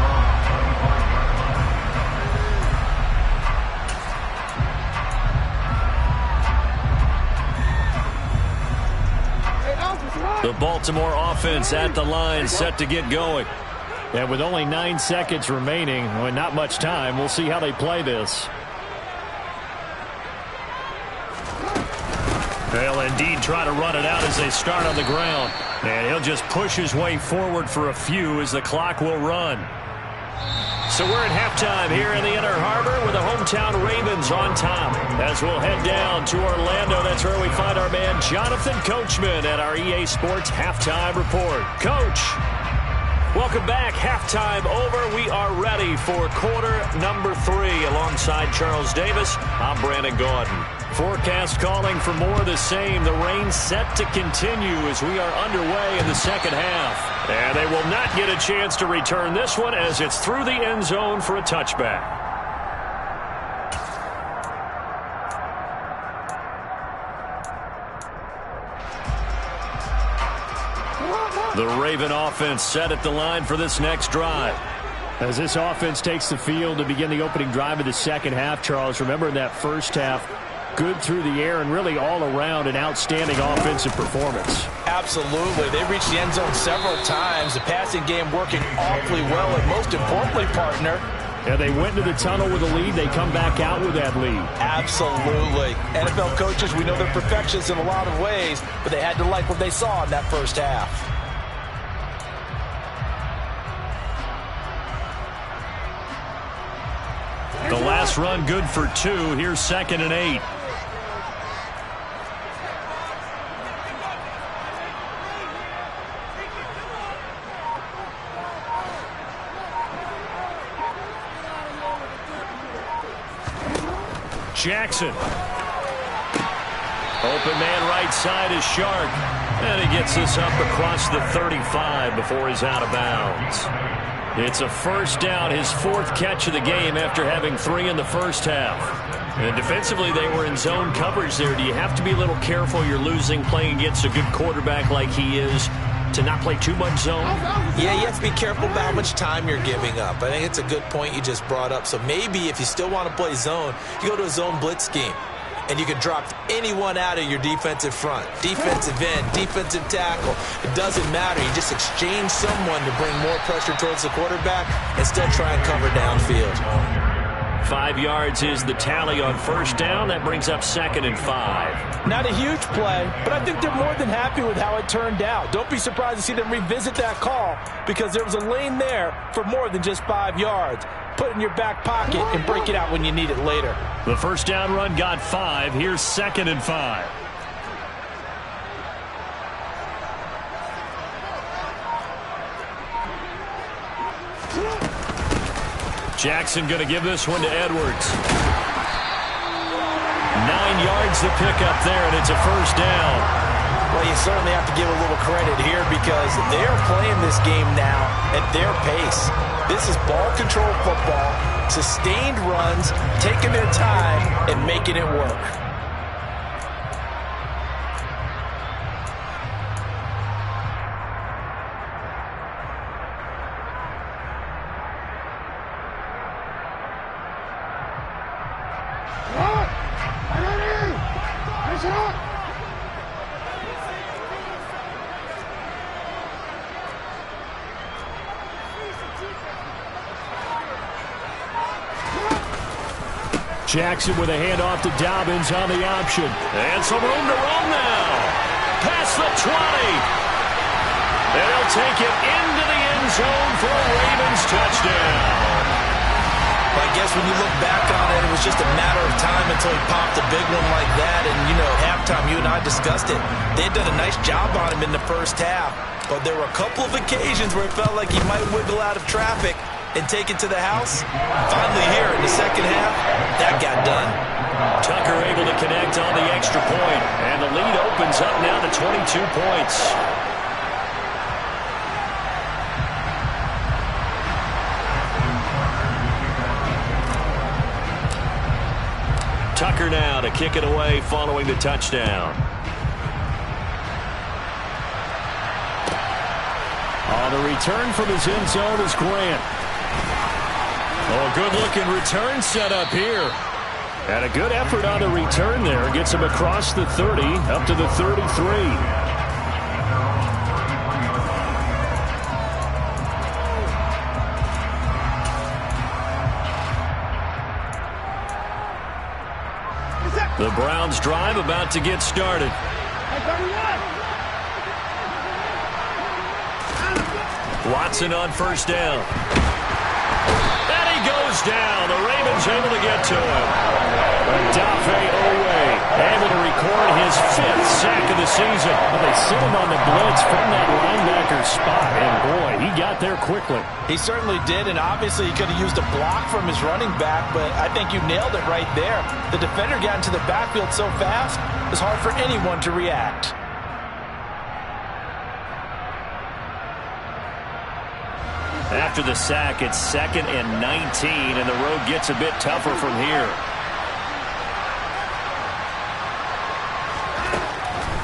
Speaker 1: The Baltimore offense at the line, set to get going.
Speaker 3: And with only 9 seconds remaining, well, not much time, we'll see how they play this.
Speaker 1: They'll indeed try to run it out as they start on the ground. And he'll just push his way forward for a few as the clock will run. So we're at halftime here in the Inner Harbor with the hometown Ravens on top. As we'll head down to Orlando, that's where we find our man Jonathan Coachman at our EA Sports Halftime Report. Coach, welcome back. Halftime over. We are ready for quarter number 3. Alongside Charles Davis, I'm Brandon Gaudin. Forecast calling for more of the same. The rain set to continue as we are underway in the 2nd half. And they will not get a chance to return this one as it's through the end zone for a touchback. The Raven offense set at the line for this next drive.
Speaker 3: As this offense takes the field to begin the opening drive of the 2nd half, Charles, remember in that 1st half, good through the air and really all around an outstanding offensive performance.
Speaker 2: Absolutely. They reached the end zone several times. The passing game working awfully well, and most importantly, partner,
Speaker 3: yeah, they went into the tunnel with a lead. They come back out with that lead.
Speaker 2: Absolutely. NFL coaches, we know they're perfectionists in a lot of ways, but they had to like what they saw in that 1st half.
Speaker 1: this run good for 2. Here's 2nd and 8. Jackson. Open man right side is Shark. And he gets this up across the 35 before he's out of bounds. It's a first down, his 4th catch of the game after having 3 in the first half. And defensively, they were in zone coverage there. Do you have to be a little careful? You're losing playing against a good quarterback like he is to not play too much zone?
Speaker 2: Yeah, you have to be careful about how much time you're giving up. I think it's a good point you just brought up. So maybe if you still want to play zone, you go to a zone blitz scheme. And you can drop anyone out of your defensive front. Defensive end, defensive tackle. It doesn't matter. You just exchange someone to bring more pressure towards the quarterback and still try and cover downfield.
Speaker 1: 5 yards is the tally on first down. That brings up 2nd and 5.
Speaker 2: Not a huge play, but I think they're more than happy with how it turned out. Don't be surprised to see them revisit that call because there was a lane there for more than just 5 yards. Put it in your back pocket and break it out when you need it later.
Speaker 1: The first down run got 5. Here's 2nd and 5. Jackson going to give this one to Edwards. 9 yards to pick up there, and it's a first down.
Speaker 2: Well, you certainly have to give a little credit here because they're playing this game now at their pace. This is ball control football, sustained runs, taking their time, and making it work.
Speaker 1: Jackson with a handoff to Dobbins on the option. And some room to run now. Past the 20. And he'll take it into the end zone for a Ravens touchdown.
Speaker 2: I guess when you look back on it, it was just a matter of time until he popped a big one like that. And, you know, halftime, you and I discussed it. They had done a nice job on him in the first half. But there were a couple of occasions where it felt like he might wiggle out of traffic and take it to the house. Finally here in the second half, that got done.
Speaker 1: Tucker able to connect on the extra point. And the lead opens up now to 22 points. Tucker now to kick it away following the touchdown. On the return from his end zone is Grant. Oh, good-looking return set up here. And a good effort on the return there. Gets him across the 30, up to the 33. The Browns drive about to get started. Watson on first down. And he goes down. The Ravens able to get to him. Odafe Oweh able to record his 5th sack of the season. Well, they sent him on the blitz from that linebacker spot. And boy, he got there quickly.
Speaker 2: He certainly did, and obviously he could have used a block from his running back, but I think you nailed it right there. The defender got into the backfield so fast, it was hard for anyone to react.
Speaker 1: After the sack, it's 2nd and 19, and the road gets a bit tougher from here.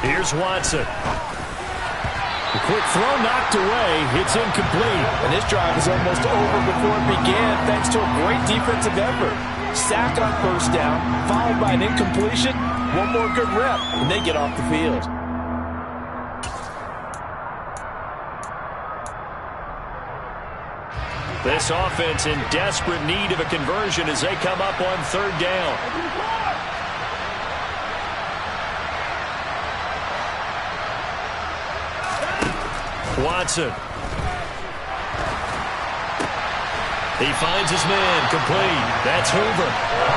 Speaker 1: Here's Watson. The quick throw knocked away. It's incomplete.
Speaker 2: And this drive is almost over before it began thanks to a great defensive effort. Sack on first down, followed by an incompletion. One more good rep, and they get off the field.
Speaker 1: This offense in desperate need of a conversion as they come up on third down. Watson. He finds his man, complete. That's Hoover.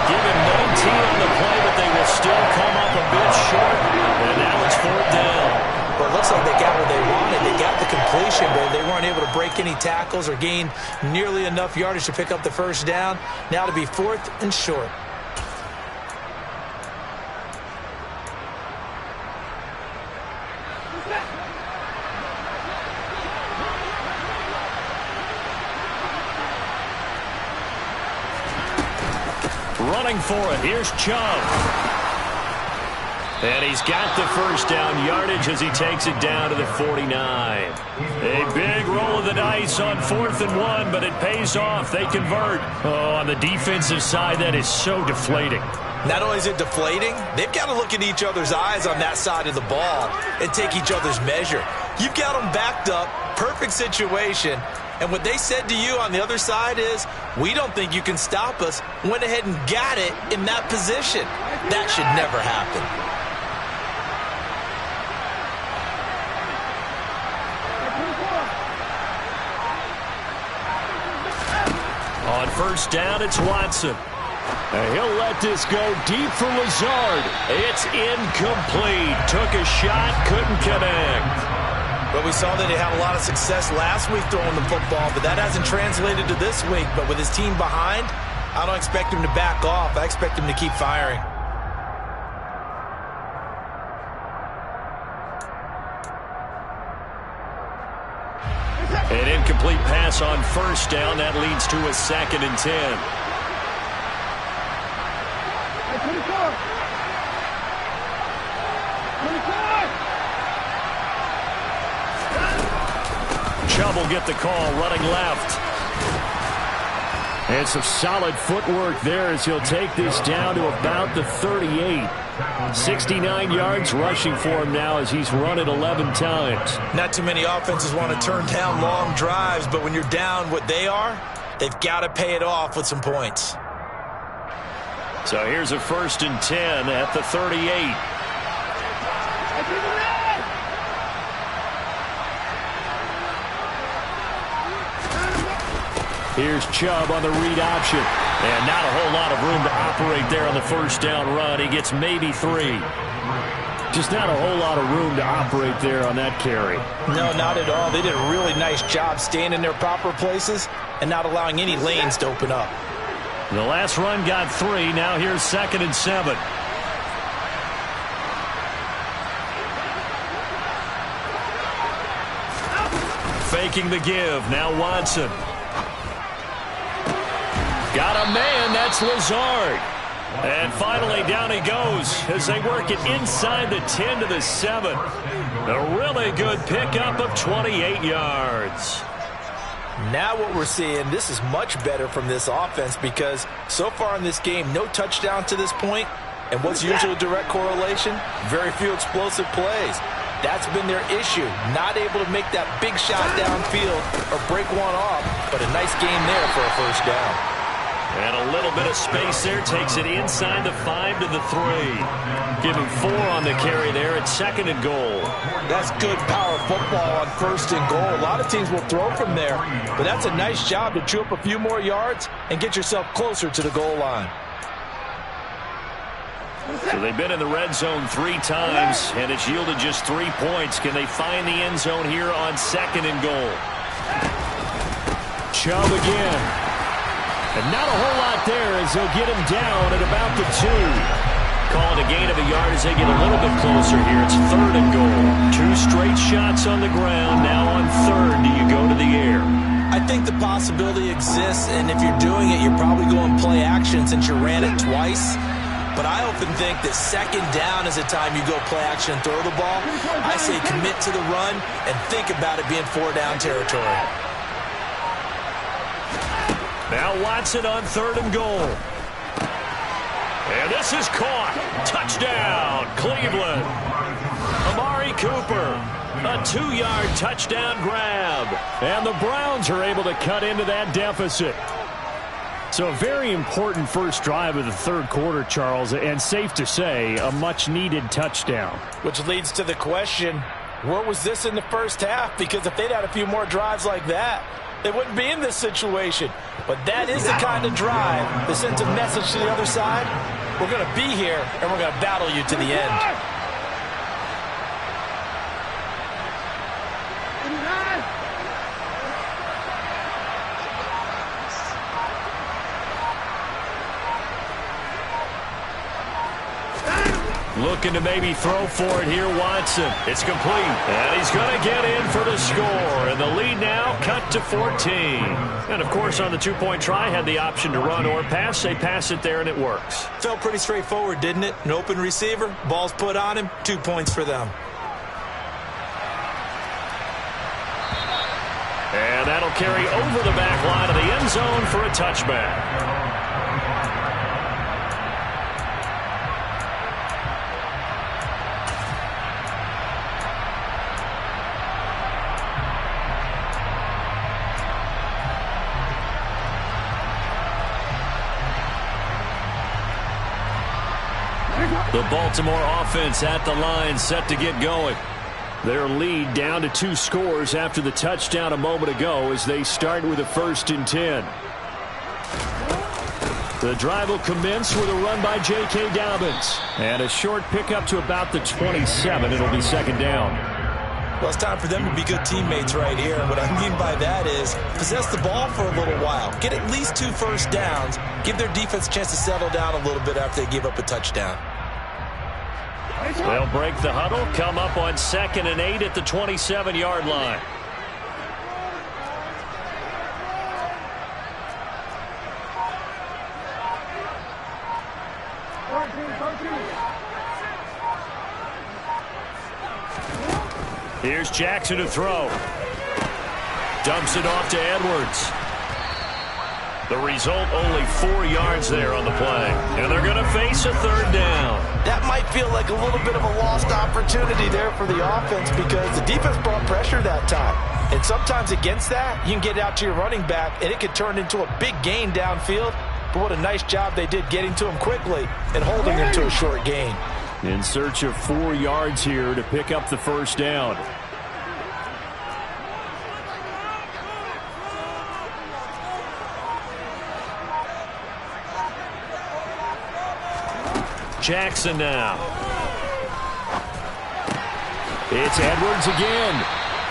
Speaker 1: Give him 19 on the play, but they will still come up a bit short. And now it's 4th down.
Speaker 2: Well, it looks like they got what they wanted. They got the completion, but they weren't able to break any tackles or gain nearly enough yardage to pick up the first down. Now to be 4th and short.
Speaker 1: Running for it. Here's Chubb. And he's got the first down yardage as he takes it down to the 49. A big roll of the dice on 4th and 1, but it pays off. They convert. Oh, on the defensive side, that is so deflating.
Speaker 2: Not only is it deflating, they've got to look in each other's eyes on that side of the ball and take each other's measure. You've got them backed up, perfect situation. And what they said to you on the other side is, we don't think you can stop us. Went ahead and got it in that position. That should never happen.
Speaker 1: On first down, it's Watson. He'll let this go deep for Lazard. It's incomplete. Took a shot, couldn't connect.
Speaker 2: But we saw that he had a lot of success last week throwing the football, but that hasn't translated to this week. But with his team behind, I don't expect him to back off. I expect him to keep firing.
Speaker 1: An incomplete pass on first down. That leads to a 2nd and 10. Chubb will get the call, running left.
Speaker 3: And some solid footwork there as he'll take this down to about the 38. 69 yards rushing for him now as he's run it 11 times.
Speaker 2: Not too many offenses want to turn down long drives, but when you're down what they are, they've got to pay it off with some points.
Speaker 1: So here's a 1st and 10 at the 38. Here's Chubb on the read option. And not a whole lot of room to operate there on the first down run. He gets maybe 3. Just not a whole lot of room to operate there on that carry.
Speaker 2: No, not at all. They did a really nice job staying in their proper places and not allowing any lanes to open up.
Speaker 1: The last run got 3. Now here's 2nd and 7. Faking the give. Now Watson. Got a man. That's Lazard. And finally down he goes as they work it inside the 10 to the 7. A really good pickup of 28 yards.
Speaker 2: Now what we're seeing, this is much better from this offense because so far in this game, no touchdown to this point. And what's usually a direct correlation? Very few explosive plays. That's been their issue. Not able to make that big shot downfield or break one off, but a nice game there for a first down.
Speaker 1: And a little bit of space there. Takes it inside the 5 to the 3. Give him 4 on the carry there at 2nd and goal.
Speaker 2: That's good power football on 1st and goal. A lot of teams will throw from there, but that's a nice job to chew up a few more yards and get yourself closer to the goal line.
Speaker 1: So they've been in the red zone 3 times, and it's yielded just 3 points. Can they find the end zone here on 2nd and goal?
Speaker 3: Chubb again. And not a whole lot there as they'll get him down at about the 2.
Speaker 1: Calling a gain of a yard as they get a little bit closer here. It's 3rd and goal. 2 straight shots on the ground. Now on 3rd, do you go to the air?
Speaker 2: I think the possibility exists, and if you're doing it, you're probably going play action since you ran it twice. But I often think that 2nd down is the time you go play action and throw the ball. I say commit to the run and think about it being 4-down territory.
Speaker 1: Now Watson on 3rd and goal. And this is caught. Touchdown, Cleveland. Amari Cooper, a 2-yard touchdown grab.
Speaker 3: And the Browns are able to cut into that deficit. So a very important first drive of the 3rd quarter, Charles, and safe to say, a much-needed touchdown.
Speaker 2: Which leads to the question, where was this in the first half? Because if they'd had a few more drives like that, they wouldn't be in this situation. But that is the kind of drive that sends a message to the other side. We're going to be here, and we're going to battle you to the end.
Speaker 1: Looking to maybe throw for it here, Watson. It's complete. And he's going to get in for the score. And the lead now cut to 14. And, of course, on the two-point try, had the option to run or pass. They pass it there, and it works.
Speaker 2: Felt pretty straightforward, didn't it? An open receiver, ball's put on him, 2 points for them.
Speaker 1: And that'll carry over the back line of the end zone for a touchback. The Baltimore offense at the line, set to get going. Their lead down to 2 scores after the touchdown a moment ago as they start with a 1st and 10. The drive will commence with a run by J.K. Dobbins. And a short pickup to about the 27. It'll be 2nd down.
Speaker 2: Well, it's time for them to be good teammates right here. And what I mean by that is possess the ball for a little while. Get at least 2 first downs. Give their defense a chance to settle down a little bit after they give up a touchdown.
Speaker 1: They'll break the huddle, come up on 2nd and 8 at the 27-yard line. Here's Jackson to throw. Dumps it off to Edwards. The result, only 4 yards there on the play. And they're going to face a 3rd down.
Speaker 2: That might feel like a little bit of a lost opportunity there for the offense because the defense brought pressure that time. And sometimes against that, you can get out to your running back, and it could turn into a big gain downfield. But what a nice job they did getting to him quickly and holding him to a short gain.
Speaker 1: In search of 4 yards here to pick up the 1st down. Jackson now. It's Edwards again.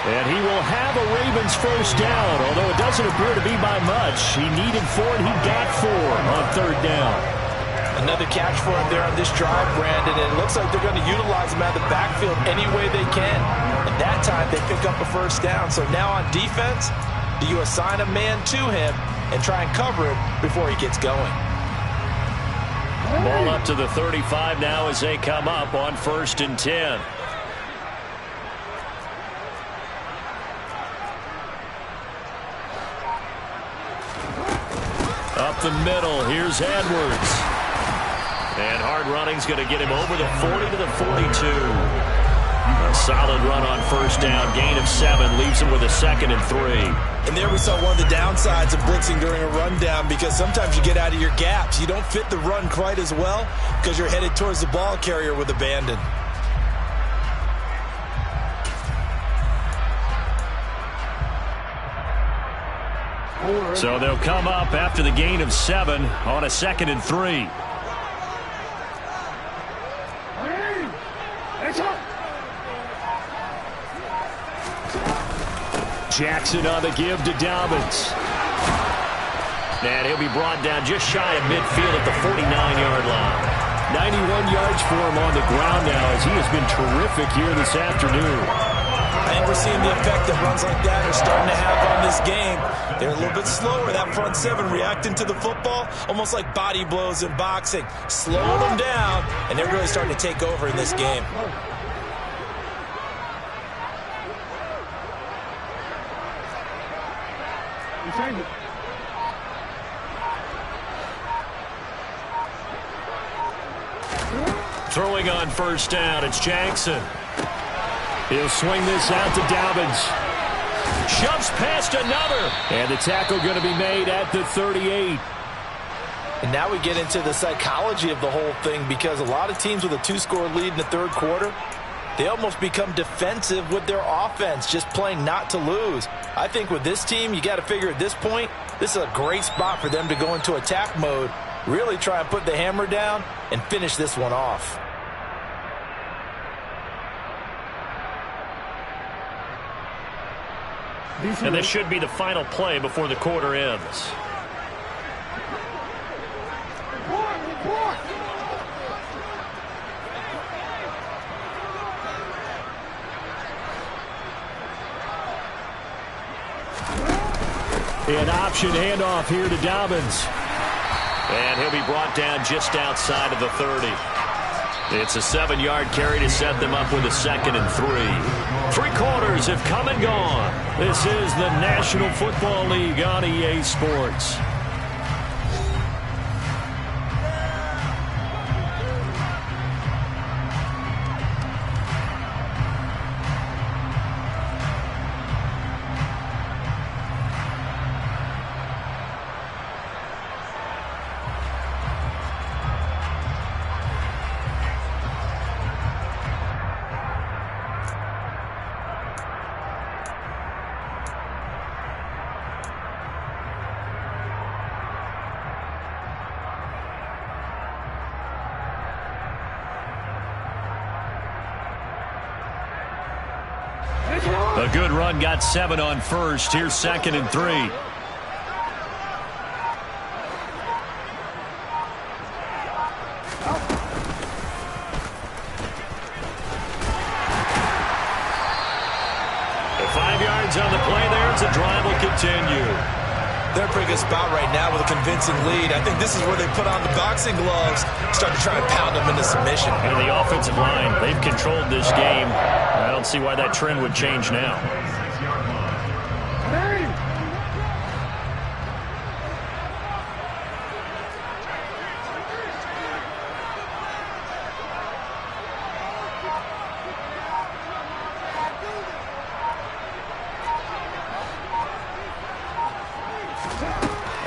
Speaker 1: And he will have a Ravens 1st down, although it doesn't appear to be by much. He needed 4, and he got 4 on 3rd down.
Speaker 2: Another catch for him there on this drive, Brandon, and it looks like they're going to utilize him out of the backfield any way they can. And that time they pick up a 1st down. So now on defense, do you assign a man to him and try and cover him before he gets going?
Speaker 1: Ball up to the 35 now as they come up on 1st and 10. Up the middle, here's Edwards. And hard running's going to get him over the 40 to the 42. A solid run on 1st down. Gain of 7 leaves him with a 2nd and 3.
Speaker 2: And there we saw one of the downsides of blitzing during a rundown because sometimes you get out of your gaps. You don't fit the run quite as well because you're headed towards the ball carrier with abandon.
Speaker 1: So they'll come up after the gain of 7 on a 2nd and 3. Jackson on the give to Dobbins. And he'll be brought down just shy of midfield at the 49-yard line. 91 yards for him on the ground now as he has been terrific here this afternoon.
Speaker 2: I think we're seeing the effect that runs like that are starting to have on this game. They're a little bit slower, that front 7 reacting to the football, almost like body blows in boxing. Slowing them down, and they're really starting to take over in this game.
Speaker 1: Throwing on 1st down, it's Jackson. He'll swing this out to Dobbins. Shoves past another. And the tackle going to be made at the 38.
Speaker 2: And now we get into the psychology of the whole thing because a lot of teams with a 2-score lead in the 3rd quarter, they almost become defensive with their offense, just playing not to lose. I think with this team, you got to figure at this point, this is a great spot for them to go into attack mode, really try and put the hammer down and finish this one off.
Speaker 1: And this should be the final play before the quarter ends.
Speaker 3: An option handoff here to Dobbins.
Speaker 1: And he'll be brought down just outside of the 30. It's a 7-yard carry to set them up with a 2nd and 3. 3 quarters have come and gone. This is the National Football League on EA Sports. A good run, got 7 on first. Here's 2nd and 3. The 5 yards on the play there as the drive will continue.
Speaker 2: They're in a pretty good spot right now with a convincing lead. I think this is where they put on the boxing gloves, start to try and pound them into submission.
Speaker 1: And the offensive line, they've controlled this game. I don't see why that trend would change now.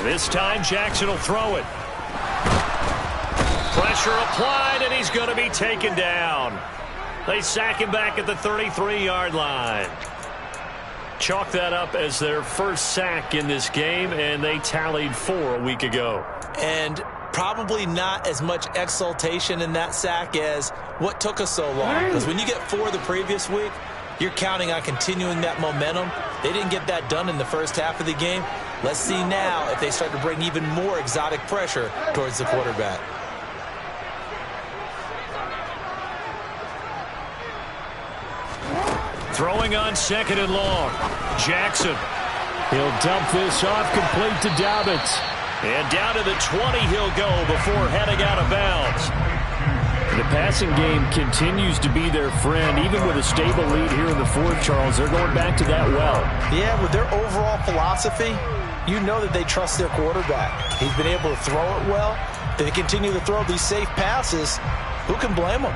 Speaker 1: This time, Jackson will throw it. Pressure applied, and he's going to be taken down. They sack him back at the 33-yard line. Chalk that up as their first sack in this game, and they tallied 4 a week ago.
Speaker 2: And probably not as much exultation in that sack as what took us so long. Because when you get 4 the previous week, you're counting on continuing that momentum. They didn't get that done in the first half of the game. Let's see now if they start to bring even more exotic pressure towards the quarterback.
Speaker 1: Throwing on 2nd and long. Jackson.
Speaker 3: He'll dump this off complete to Dobbins.
Speaker 1: And down to the 20 he'll go before heading out of bounds.
Speaker 3: The passing game continues to be their friend. Even with a stable lead here in the 4th, Charles, they're going back to that well.
Speaker 2: Yeah, with their overall philosophy, you know that they trust their quarterback. He's been able to throw it well. They continue to throw these safe passes. Who can blame them?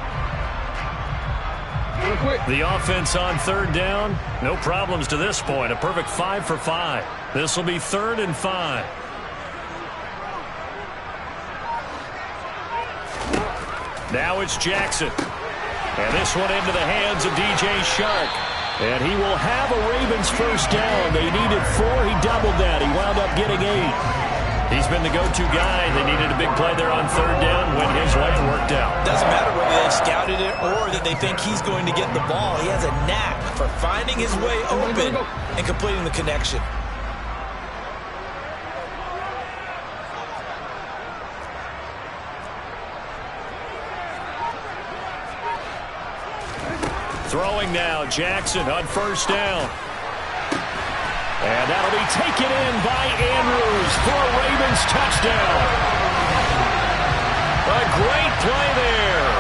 Speaker 1: The offense on 3rd down, no problems to this point. A perfect 5 for 5. This will be 3rd and 5. Now it's Jackson. And this one into the hands of DJ Shark. And he will have a Ravens first down. They needed 4. He doubled that. He wound up getting 8. He's been the go-to guy. They needed a big play there on 3rd down. Went his way and worked out.
Speaker 2: Doesn't matter whether they've scouted it or that they think he's going to get the ball. He has a knack for finding his way open and completing the connection.
Speaker 1: Throwing now, Jackson on 1st down. And that'll be taken in by Andrews for a Ravens touchdown. A great play there.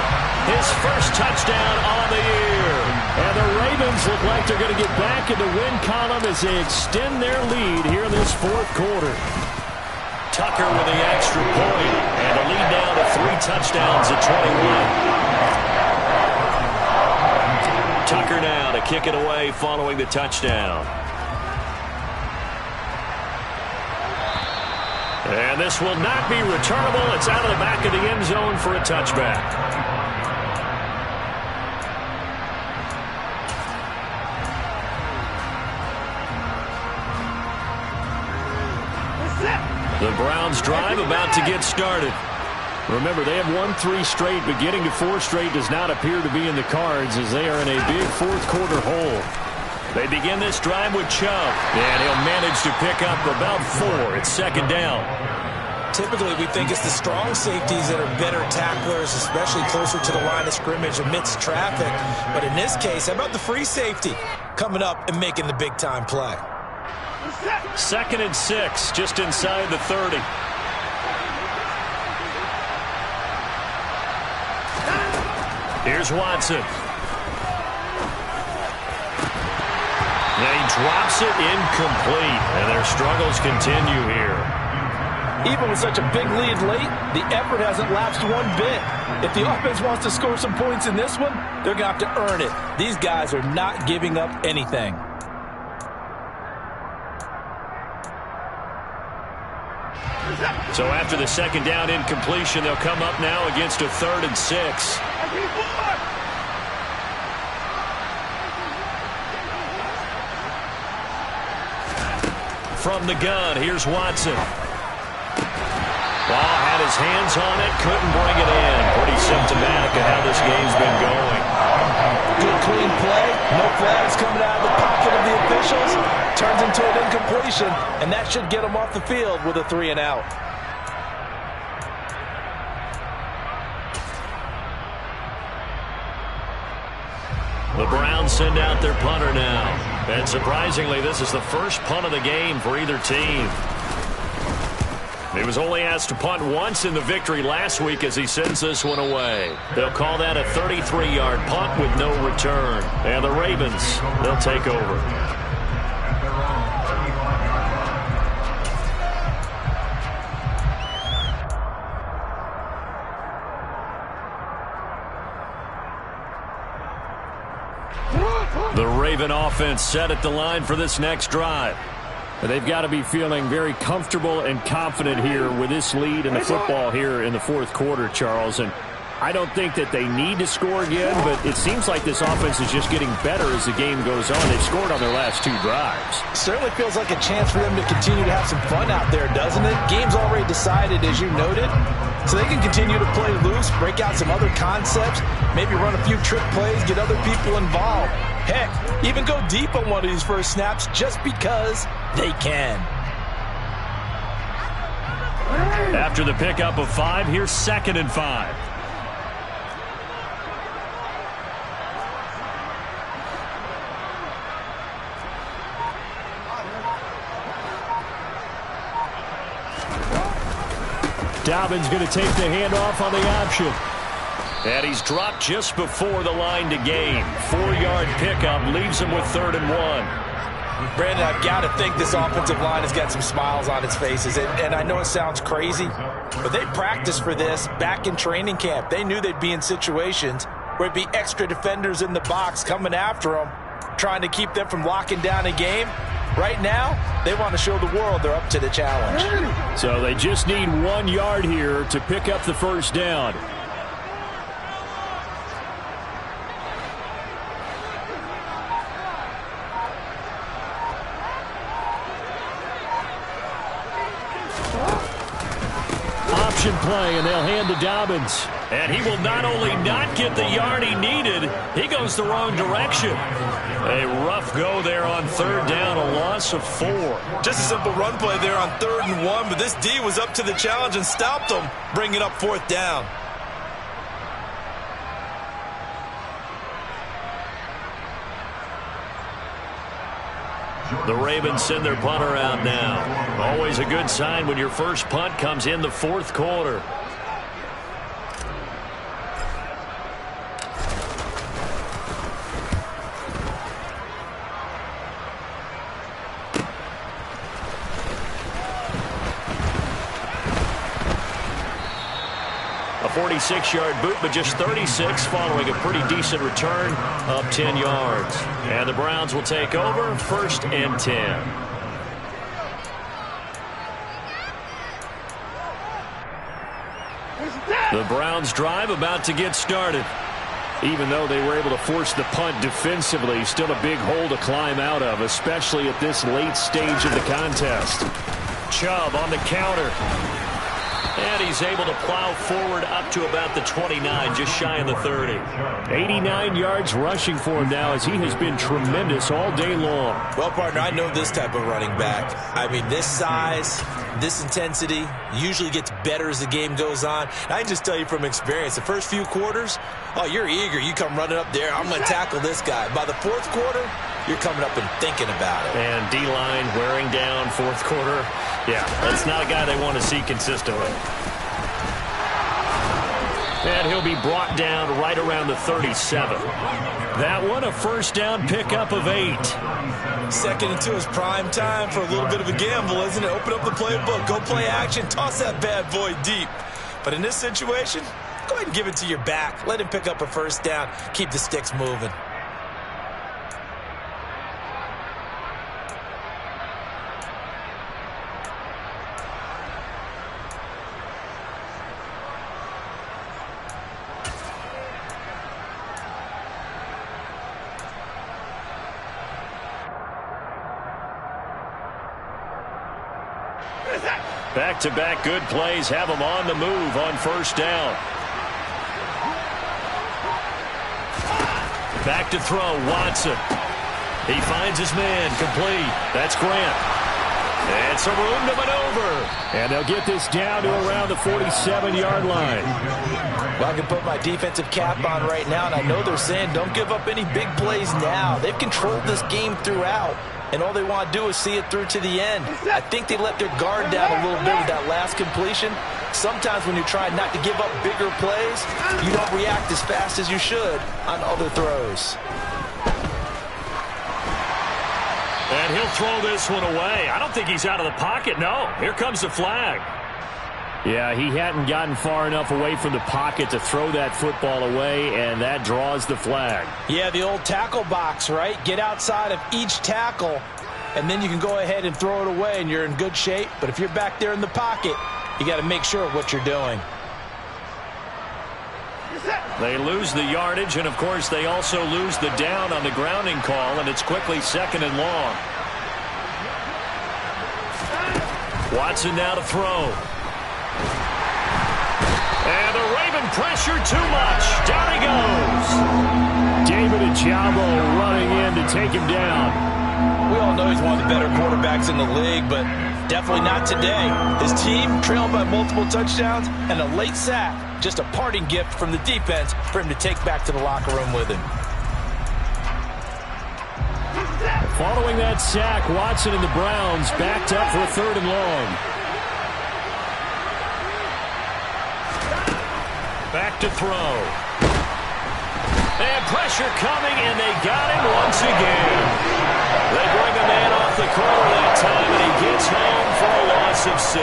Speaker 1: His first touchdown on the year. And the Ravens look like they're going to get back in the win column as they extend their lead here in this 4th quarter. Tucker with the extra point, and a lead down to 3 touchdowns at 21. Tucker now to kick it away following the touchdown. And this will not be returnable. It's out of the back of the end zone for a touchback. The Browns drive about to get started.
Speaker 3: Remember, they have won 3 straight, but getting to 4 straight does not appear to be in the cards as they are in a big fourth-quarter hole.
Speaker 1: They begin this drive with Chubb, and he'll manage to pick up about 4. It's second down.
Speaker 2: Typically, we think it's the strong safeties that are better tacklers, especially closer to the line of scrimmage amidst traffic. But in this case, how about the free safety coming up and making the big-time play?
Speaker 1: Second and 6, just inside the 30. Here's Watson. And he drops it incomplete, and their struggles continue here.
Speaker 2: Even with such a big lead late, the effort hasn't lapsed one bit. If the offense wants to score some points in this one, they're going to have to earn it. These guys are not giving up anything.
Speaker 1: So after the second down incompletion, they'll come up now against a 3rd and 6. From the gun, here's Watson. Ball had his hands on it, couldn't bring it in. Pretty symptomatic of how this game's been going.
Speaker 2: Good clean play, no flags coming out of the pocket of the officials. Turns into an incompletion, and that should get them off the field with a 3 and out.
Speaker 1: The Browns send out their punter now. And surprisingly, this is the first punt of the game for either team. He was only asked to punt once in the victory last week as he sends this one away. They'll call that a 33-yard punt with no return. And the Ravens, they'll take over. The Raven offense set at the line for this next drive.
Speaker 3: They've got to be feeling very comfortable and confident here with this lead in the football here in the fourth quarter, Charles. And I don't think that they need to score again, but it seems like this offense is just getting better as the game goes on. They've scored on their last 2 drives.
Speaker 2: Certainly feels like a chance for them to continue to have some fun out there, doesn't it? Game's already decided, as you noted. So they can continue to play loose, break out some other concepts, maybe run a few trick plays, get other people involved. Heck, even go deep on one of these first snaps just because they can.
Speaker 1: After the pickup of 5, here's 2nd and 5.
Speaker 3: Dobbins going to take the handoff on the option.
Speaker 1: And he's dropped just before the line to gain. 4-yard pickup leaves him with 3rd and 1.
Speaker 2: Brandon, I've got to think this offensive line has got some smiles on its faces. And I know it sounds crazy, but they practiced for this back in training camp. They knew they'd be in situations where it'd be extra defenders in the box coming after them, trying to keep them from locking down a game. Right now, they want to show the world they're up to the challenge.
Speaker 3: So they just need 1 yard here to pick up the first down. Option play, and they'll hand to Dobbins.
Speaker 1: And he will not only not get the yard he needed, he goes the wrong direction. A rough go there on 3rd down, a loss of 4.
Speaker 2: Just a simple run play there on 3rd and 1, but this D was up to the challenge and stopped them, bringing up 4th down.
Speaker 1: The Ravens send their punter out now. Always a good sign when your first punt comes in the 4th quarter. A 46-yard boot, but just 36 following a pretty decent return up 10 yards. And the Browns will take over 1st and 10. The Browns drive about to get started.
Speaker 3: Even though they were able to force the punt defensively, still a big hole to climb out of, especially at this late stage of the contest.
Speaker 1: Chubb on the counter. And he's able to plow forward up to about the 29, just shy of the 30.
Speaker 3: 89 yards rushing for him now as he has been tremendous all day long.
Speaker 2: Well, partner, I know this type of running back. I mean, this size, this intensity usually gets better as the game goes on. And I can just tell you from experience, the first few quarters, oh, you're eager. You come running up there, I'm going to tackle this guy. By the fourth quarter, you're coming up and thinking about it.
Speaker 1: And D-line wearing down fourth quarter. Yeah, that's not a guy they want to see consistently. And he'll be brought down right around the 37. That one, a first down pickup of 8.
Speaker 2: Second into his prime time for a little bit of a gamble, isn't it? Open up the playbook, go play action, toss that bad boy deep. But in this situation, go ahead and give it to your back. Let him pick up a first down. Keep the sticks moving.
Speaker 1: Back-to-back good plays have him on the move on first down. Back to throw, Watson. He finds his man, complete. That's Grant. And some room to maneuver.
Speaker 3: And they'll get this down to around the 47-yard line.
Speaker 2: Well, I can put my defensive cap on right now, and I know they're saying don't give up any big plays now. They've controlled this game throughout, and all they want to do is see it through to the end. I think they let their guard down a little bit with that last completion. Sometimes when you're trying not to give up bigger plays, you don't react as fast as you should on other throws.
Speaker 1: And he'll throw this one away. I don't think he's out of the pocket, no. Here comes the flag.
Speaker 3: Yeah, he hadn't gotten far enough away from the pocket to throw that football away, and that draws the flag.
Speaker 2: Yeah, the old tackle box, right? Get outside of each tackle, and then you can go ahead and throw it away, and you're in good shape. But if you're back there in the pocket, you got to make sure of what you're doing.
Speaker 1: They lose the yardage, and, of course, they also lose the down on the grounding call, and it's quickly second and long. Watson now to throw. And the Raven pressure too much. Down he goes.
Speaker 3: David Ojabo running in to take him down.
Speaker 2: We all know he's one of the better quarterbacks in the league, but definitely not today. His team trailed by multiple touchdowns and a late sack. Just a parting gift from the defense for him to take back to the locker room with him.
Speaker 3: Following that sack, Watson and the Browns backed up for a third and long.
Speaker 1: Back to throw. And pressure coming, and they got him once again. They bring a man off the corner that time, and he gets home for a loss of 6.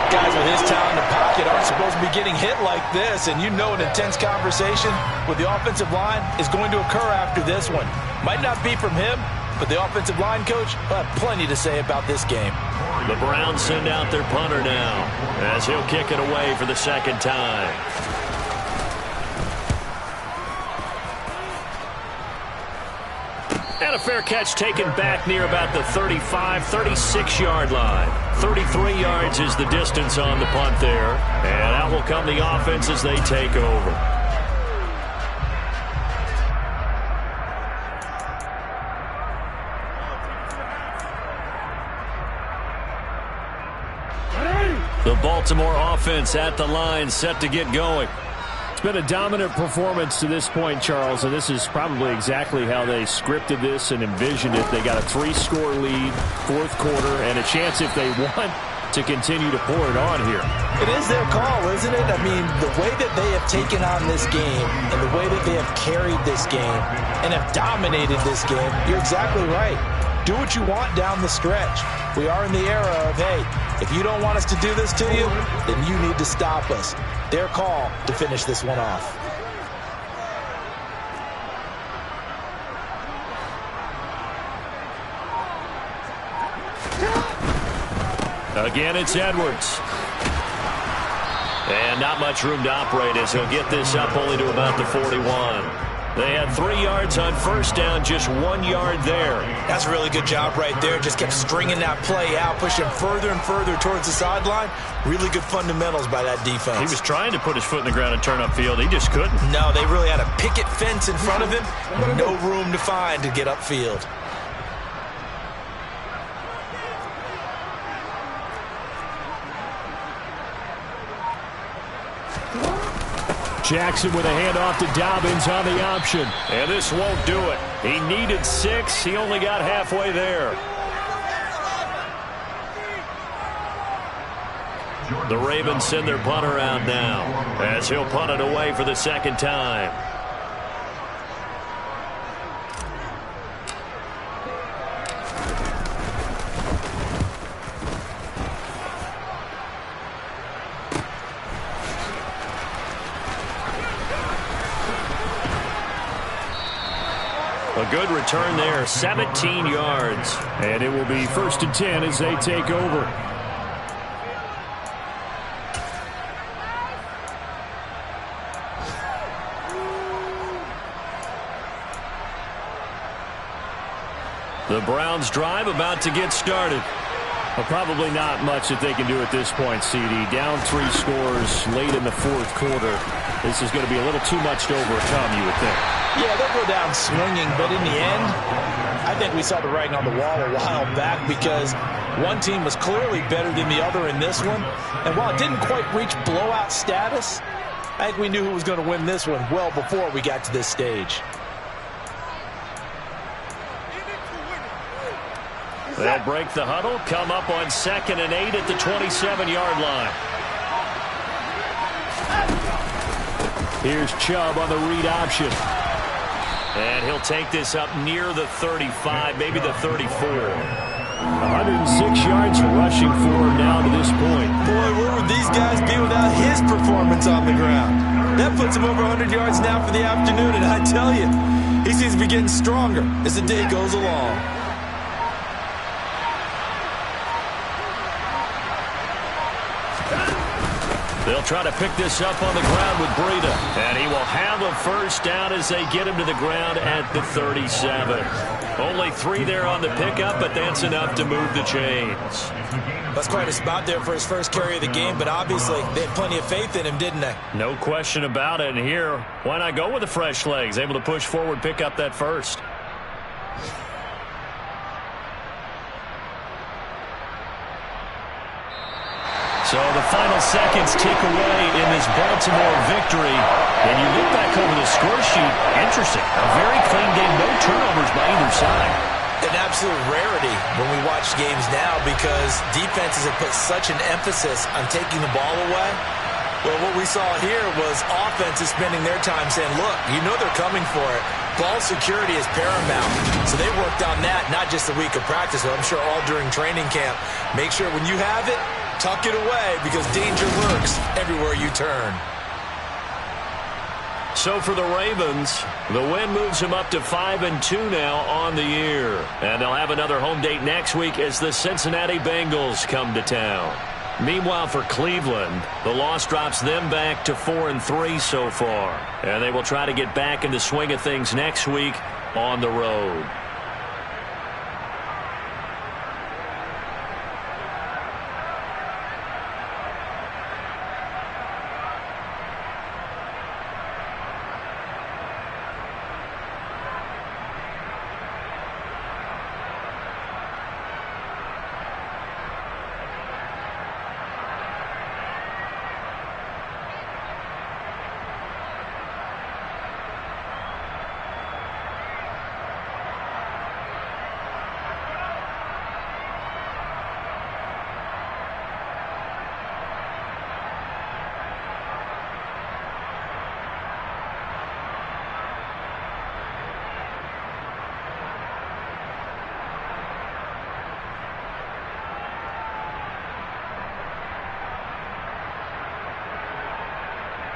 Speaker 2: Guys with his talent in the pocket aren't supposed to be getting hit like this, and you know an intense conversation with the offensive line is going to occur after this one. Might not be from him, but the offensive line coach will have plenty to say about this game.
Speaker 1: The Browns send out their punter now, as he'll kick it away for the second time. And a fair catch taken back near about the 35, 36-yard line. 33 yards is the distance on the punt there. And out will come the offense as they take over. The Baltimore offense at the line, set to get going.
Speaker 3: Been a dominant performance to this point, Charles, and this is probably exactly how they scripted this and envisioned it. They got a 3-score lead, fourth quarter, and a chance if they want to continue to pour it on here.
Speaker 2: It is their call, isn't it? I mean, the way that they have taken on this game and the way that they have carried this game and have dominated this game, you're exactly right. Do what you want down the stretch. We are in the era of, hey, if you don't want us to do this to you, then you need to stop us. Their call to finish this one off.
Speaker 1: Again, it's Edwards. And not much room to operate as he'll get this up only to about the 41. They had 3 yards on first down, just 1 yard there.
Speaker 2: That's a really good job right there. Just kept stringing that play out, pushing further and further towards the sideline. Really good fundamentals by that defense.
Speaker 1: He was trying to put his foot in the ground and turn upfield. He just couldn't.
Speaker 2: No, they really had a picket fence in front of him. No room to find to get upfield.
Speaker 3: Jackson with a handoff to Dobbins on the option.
Speaker 1: And this won't do it. He needed 6. He only got halfway there. The Ravens send their punter out now as he'll punt it away for the second time. A good return there, 17 yards.
Speaker 3: And it will be 1st and 10 as they take over.
Speaker 1: The Browns drive about to get started.
Speaker 3: Well, probably not much that they can do at this point, CD. Down 3 scores late in the 4th quarter. This is going to be a little too much to overcome, you would think.
Speaker 2: Yeah, they'll go down swinging, but in the end, I think we saw the writing on the wall a while back because one team was clearly better than the other in this one. And while it didn't quite reach blowout status, I think we knew who was going to win this one well before we got to this stage.
Speaker 1: They'll break the huddle, come up on 2nd and 8 at the 27-yard line.
Speaker 3: Here's Chubb on the read option.
Speaker 1: And he'll take this up near the 35, maybe the 34.
Speaker 3: 106 yards rushing for him now to this point.
Speaker 2: Boy, where would these guys be without his performance on the ground? That puts him over 100 yards now for the afternoon, and I tell you, he seems to be getting stronger as the day goes along.
Speaker 1: They'll try to pick this up on the ground with Breida. And he will have a first down as they get him to the ground at the 37. Only 3 there on the pickup, but that's enough to move the chains.
Speaker 2: That's quite a spot there for his first carry of the game, but obviously they had plenty of faith in him, didn't they?
Speaker 1: No question about it. And here, why not go with the fresh legs? Able to push forward, pick up that first. So the final seconds tick away in this Baltimore victory. And you look back over the score sheet, interesting. A very clean game, no turnovers by either side.
Speaker 2: An absolute rarity when we watch games now because defenses have put such an emphasis on taking the ball away. Well, what we saw here was offenses spending their time saying, look, you know they're coming for it. Ball security is paramount. So they worked on that, not just a week of practice, but I'm sure all during training camp. Make sure when you have it, tuck it away because danger lurks everywhere you turn.
Speaker 1: So for the Ravens, the win moves them up to 5-2 now on the year. And they'll have another home date next week as the Cincinnati Bengals come to town. Meanwhile, for Cleveland, the loss drops them back to 4-3 so far. And they will try to get back in the swing of things next week on the road.